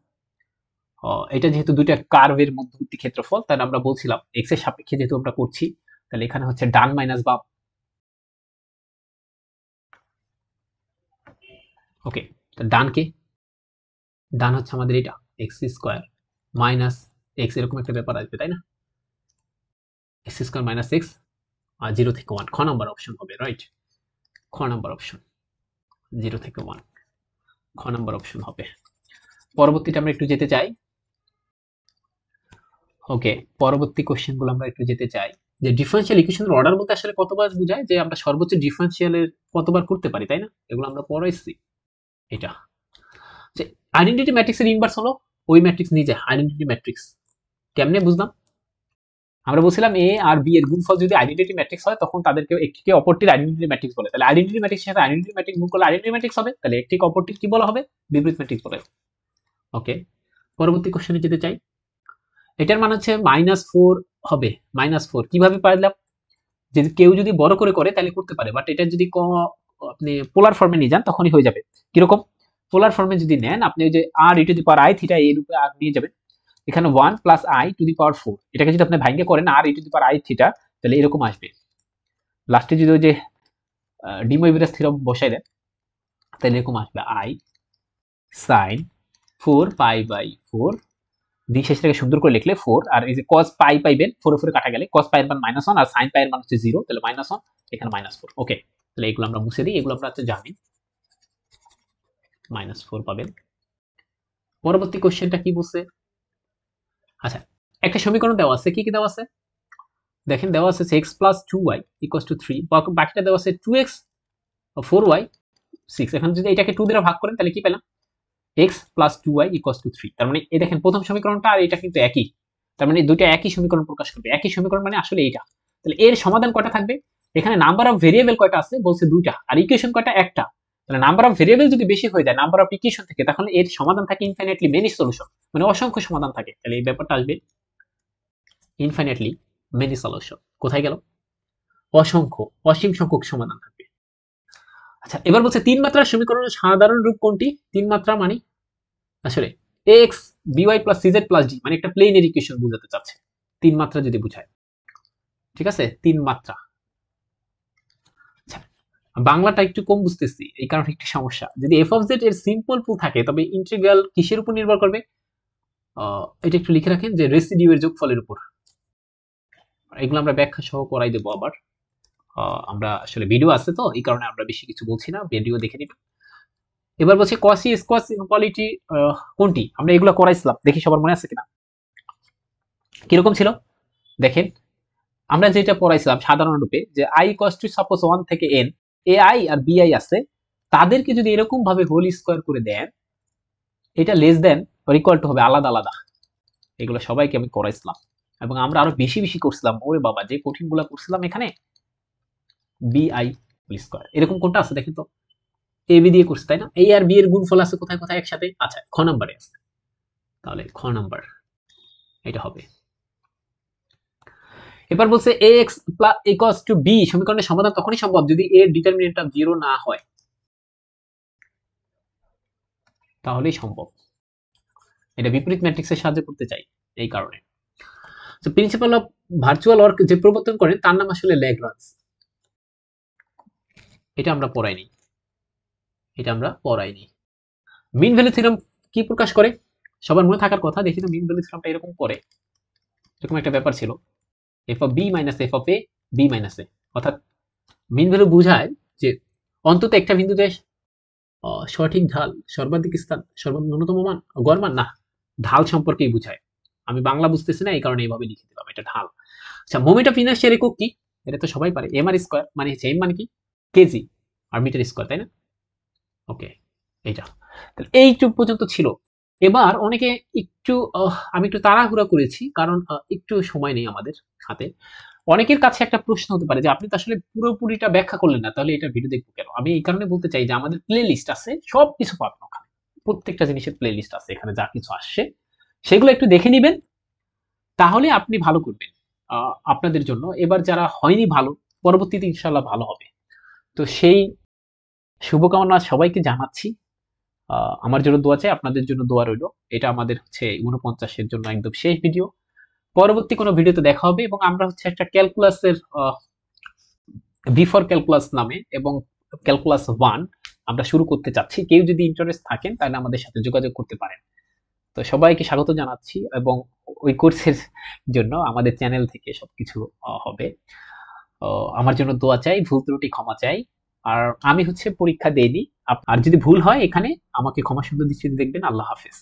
Speaker 1: এটা যেহেতু দুইটা কার্ভের মধ্যবর্তী ক্ষেত্রফল, তাহলে আমরা বলছিলাম এক্স এর সাপেক্ষে যেহেতু আমরা করছি, তাহলে এখানে হচ্ছে ডান মাইনাস বাম। ওকে, তো ডান হচ্ছে আমাদের এটা এক্স স্কোয়ার মাইনাস এক্স, এরকম একটা ব্যাপার আসবে, তাই না, এক্স স্কোয়ার মাইনাস এক্স আর 0 থেকে 1, খ নাম্বার অপশন হবে, রাইট, খ নাম্বার অপশন, 0 থেকে 1, খ নাম্বার অপশন হবে। পরবর্তীটা আমরা একটু যেতে চাই। ওকে, পরবর্তী কোশ্চেন গুলো আমরা একটু যেতে চাই, যে ডিফারেনশিয়াল ইকুয়েশনের অর্ডার বলতে আসলে কতবার বোঝায়, যে আমরা সর্বোচ্চ ডিফারেনশিয়ালের কতবার করতে পারি, তাই না? এগুলো আমরা পড়াইছি। এটা যে আইডেন্টিটি ম্যাট্রিক্সের ইনভার্স হলো ওই ম্যাট্রিক্স নিজে, আইডেন্টিটি ম্যাট্রিক্স। কেমনে বুঝলাম? আমরা বলছিলাম এ আর বি এর গুণফল যদি আইডেন্টিটি ম্যাট্রিক্স হয় তখন তাদেরকে একটিকে অপরটির আইডেন্টিটি ম্যাট্রিক্স বলে। তাহলে আইডেন্টিটি ম্যাট্রিক্সের সাথে আইডেন্টিটি ম্যাট্রিক্স গুণ করলে আইডেন্টিটি ম্যাট্রিক্স হবে, তাহলে একটিকে অপরটির কি বলা হবে? বিপরীত ম্যাট্রিক্স বলে। ওকে, পরবর্তী কোশ্চেনে যেতে চাই। এটার মান হচ্ছে -4 হবে। -4 কিভাবে পাইলাম? যদি কেউ যদি বড় করে করে তাহলে করতে পারে, বাট এটা যদি আপনি পোলার ফর্মে নিয়ে যান তখনই হয়ে যাবে। কিরকম? পোলার ফর্মে যদি নেন আপনি ওই যে r e to the power i theta এর উপরে r নিয়ে যাবেন, এখানে 1 প্লাস i টু দি পাওয়ার 4, এটাকে যদি আপনি ভাঙে করেন r e to the power i theta, তাহলে এরকম আসবে। লাস্টে যদি ওই যে ডি ময়ভিরাস থিওরেম বসাই দেন তাহলে এরকম আসবে i sin 4 পাই বাই 4, দিন শেষটাকে সুন্দর করে লিখলে 4, আর এই যে cos পাই পাইবেন 4 4 কাটা গেলে cos পাই এর মান -1 আর sin পাই এর মান হচ্ছে 0, তাহলে -1 এখানে -4। ওকে, তাহলে এগুলো আমরা মুছে দিই, এগুলো আপনারা জানেন। -4 পাবেন। পরবর্তী কোশ্চেনটা কি বলছে? আচ্ছা, একটা সমীকরণ দেওয়া আছে, কি কি দেওয়া আছে দেখেন, দেওয়া আছে x plus 2y equals to 3, বাকিটা দেওয়া আছে 2x 4y 6। এখন যদি এটাকে 2 দ্বারা ভাগ করেন তাহলে কি পেলাম? x plus 2y equals to 3। তার মানে এই দেখেন প্রথম সমীকরণটা আর এটা কিন্তু একই, তার মানে দুইটা একই সমীকরণ প্রকাশ করবে। একই সমীকরণ মানে আসলে এইটা। তাহলে এর সমাধান কয়টা থাকবে? এখানে নাম্বার অফ ভেরিয়েবল কয়টা আছে বলছে দুইটা, আর ইকুয়েশন কয়টা? একটা। তাহলে নাম্বার অফ ভেরিয়েবল যদি বেশি হয়ে যায় নাম্বার অফ ইকুয়েশন থেকে, তাহলে এর সমাধান থাকে ইনফাইনাইটলি মেনি সলিউশন, মানে অসংখ্য সমাধান থাকে। তাহলে এই ব্যাপারটা আসবে ইনফাইনাইটলি মেনি সলিউশন। কোথায় গেল? অসংখ্য, অসীম সংখ্যক সমাধান থাকবে। আচ্ছা, এবার বলছে তিন মাত্রার সমীকরণের সাধারণ রূপ কোনটি? তিন মাত্রা মানে আসলে ax by plus cz plus d, মানে একটা প্লেনের ইকুয়েশন বোঝাতে চাচ্ছে তিন মাত্রা যদি বুঝায়। ঠিক আছে, তিন মাত্রা। আচ্ছা, বাংলাটা একটু কম বুঝতেছি, এই কারণে একটু সমস্যা। যদি f of z এর সিম্পল প্রুফ থাকে তবে ইন্টিগ্রাল কিসের উপর নির্ভর করবে? এটা একটু লিখে রাখেন যে রেসিডিউ এর যোগফলের উপর। এগুলো আমরা ব্যাখ্যা সহ করাই দেবো আবার। আমরা আসলে ভিডিও আছে তো এই কারণে আমরা বেশি কিছু বলছি না, ভিডিও দেখে নিবেন। এবার বলছে কসি স্কোয়াস ইনইকুয়ালিটি কোনটি? আমরা এগুলো করাইছিলাম, দেখি সবার মনে আছে কিনা। কিরকম ছিল দেখেন, আমরা যেটা পড়াইছিলাম সাধারণ রূপে যে i ইকুয়ালস টু সাপোজ 1 থেকে n, ai আর bi আছে, তাদেরকে যদি এরকম ভাবে হোল স্কয়ার করে দেন, এটা less than or equal to হবে আলাদা আলাদা। এগুলো সবাইকে আমি করাইছিলাম এবং আমরা আরো বেশি বেশি করছিলাম। ওরে বাবা, যে কঠিনগুলো করছিলাম এখানে। bi হোল স্কয়ার এরকম কোনটা আছে দেখেন তো? ab দিয়ে করছি তাই না? a আর b এর গুণফল আছে কোথায় কোথায় একসাথে? আচ্ছা, খ নম্বরে আছে, তাহলে খ নাম্বার এটা হবে। এবার বলছে ax ইকুয়ালস টু b সমীকরণের সমাধান তখনই সম্ভব যদি এর ডিটারমিনেন্ট অফ 0 না হয়, তাহলেই সম্ভব। এটা বিপরীত ম্যাট্রিক্সের সাহায্যে করতে চাই এই কারণে। তো প্রিন্সিপাল অফ ভার্চুয়াল ওয়ার্ক যে প্রবর্তন করেন তার নাম আসলে ল্যাগ্রাঞ্জ। এটা আমরা পড়াইনি, এটা আমরা পড়াইনি। মিন ভ্যালু থিওরেম কি প্রকাশ করে? সবার মনে থাকার কথা, দেখি তো মিন ভ্যালু থিওরেমটা এরকম করে। এরকম একটা ব্যাপার ছিল, f of b minus f of a b minus a, অর্থাৎ মিন ভ্যালু বোঝায় যে অন্তত একটা বিন্দুতে সঠিক ঢাল, সর্বাধিক স্থান, ন্যূনতম মান, গড় মান না, ঢাল সম্পর্কেই বোঝায়। আমি বাংলা বুঝতেছি না এই কারণে এইভাবে লিখে দিলাম, এটা ঢাল। আচ্ছা, মোমেন্ট অফ ইনার্শিয়ার একক কি? এটা তো সবাই পারে, এম আর স্কয়ার, মানে হচ্ছে এম মানে কি? কেজি আর মিটার স্কয়ার, তাই না? ওকে, এইটা তাহলে এইটুক পর্যন্ত ছিল। এবার অনেকে একটু আমি একটু তাড়াহুড়া করেছি কারণ একটু সময় নেই আমাদের হাতে। অনেকের কাছে একটা প্রশ্ন হতে পারে যে আপনি তো আসলে পুরোপুরিটা ব্যাখ্যা করলেন না, তাহলে এটা ভিডিও দেখবো কেন? আমি এই কারণে বলতে চাই যে আমাদের প্লে লিস্ট আছে, সবকিছু পাবেন ওখানে, প্রত্যেকটা জিনিসের প্লে লিস্ট আছে, এখানে যা কিছু আসছে সেগুলো একটু দেখে নিবেন, তাহলে আপনি ভালো করবেন আপনাদের জন্য। এবার যারা হয়নি ভালো, পরবর্তীতে ইনশাল্লাহ ভালো হবে। তো সেই শুভকামনা সবাইকে জানাচ্ছি। আমার জন্য দোয়া চাই, আপনাদের জন্য দোয়া রইল। এটা আমাদের হচ্ছে 49 জন্য একদম শেষ ভিডিও। পরবর্তী কোনো ভিডিওতে দেখা হবে এবং আমরা হচ্ছে একটা ক্যালকুলাসের বিফোর ক্যালকুলাস নামে এবং ক্যালকুলাস 1 আমরা শুরু করতে চাচ্ছি। কেউ যদি ইন্টারেস্ট থাকেন তাহলে আমাদের সাথে যোগাযোগ করতে পারেন। তো সবাইকে স্বাগত জানাচ্ছি এবং ওই কোর্সের জন্য আমাদের চ্যানেল থেকে সবকিছু হবে। আমার জন্য দোয়া চাই, ভুল ত্রুটি ক্ষমা চাই। আর আমি হচ্ছে পরীক্ষা দেইনি, আর যদি ভুল হয় এখানে আমাকে ক্ষমা সুন্দর দৃষ্টিতে দেখবেন। আল্লাহ হাফেজ।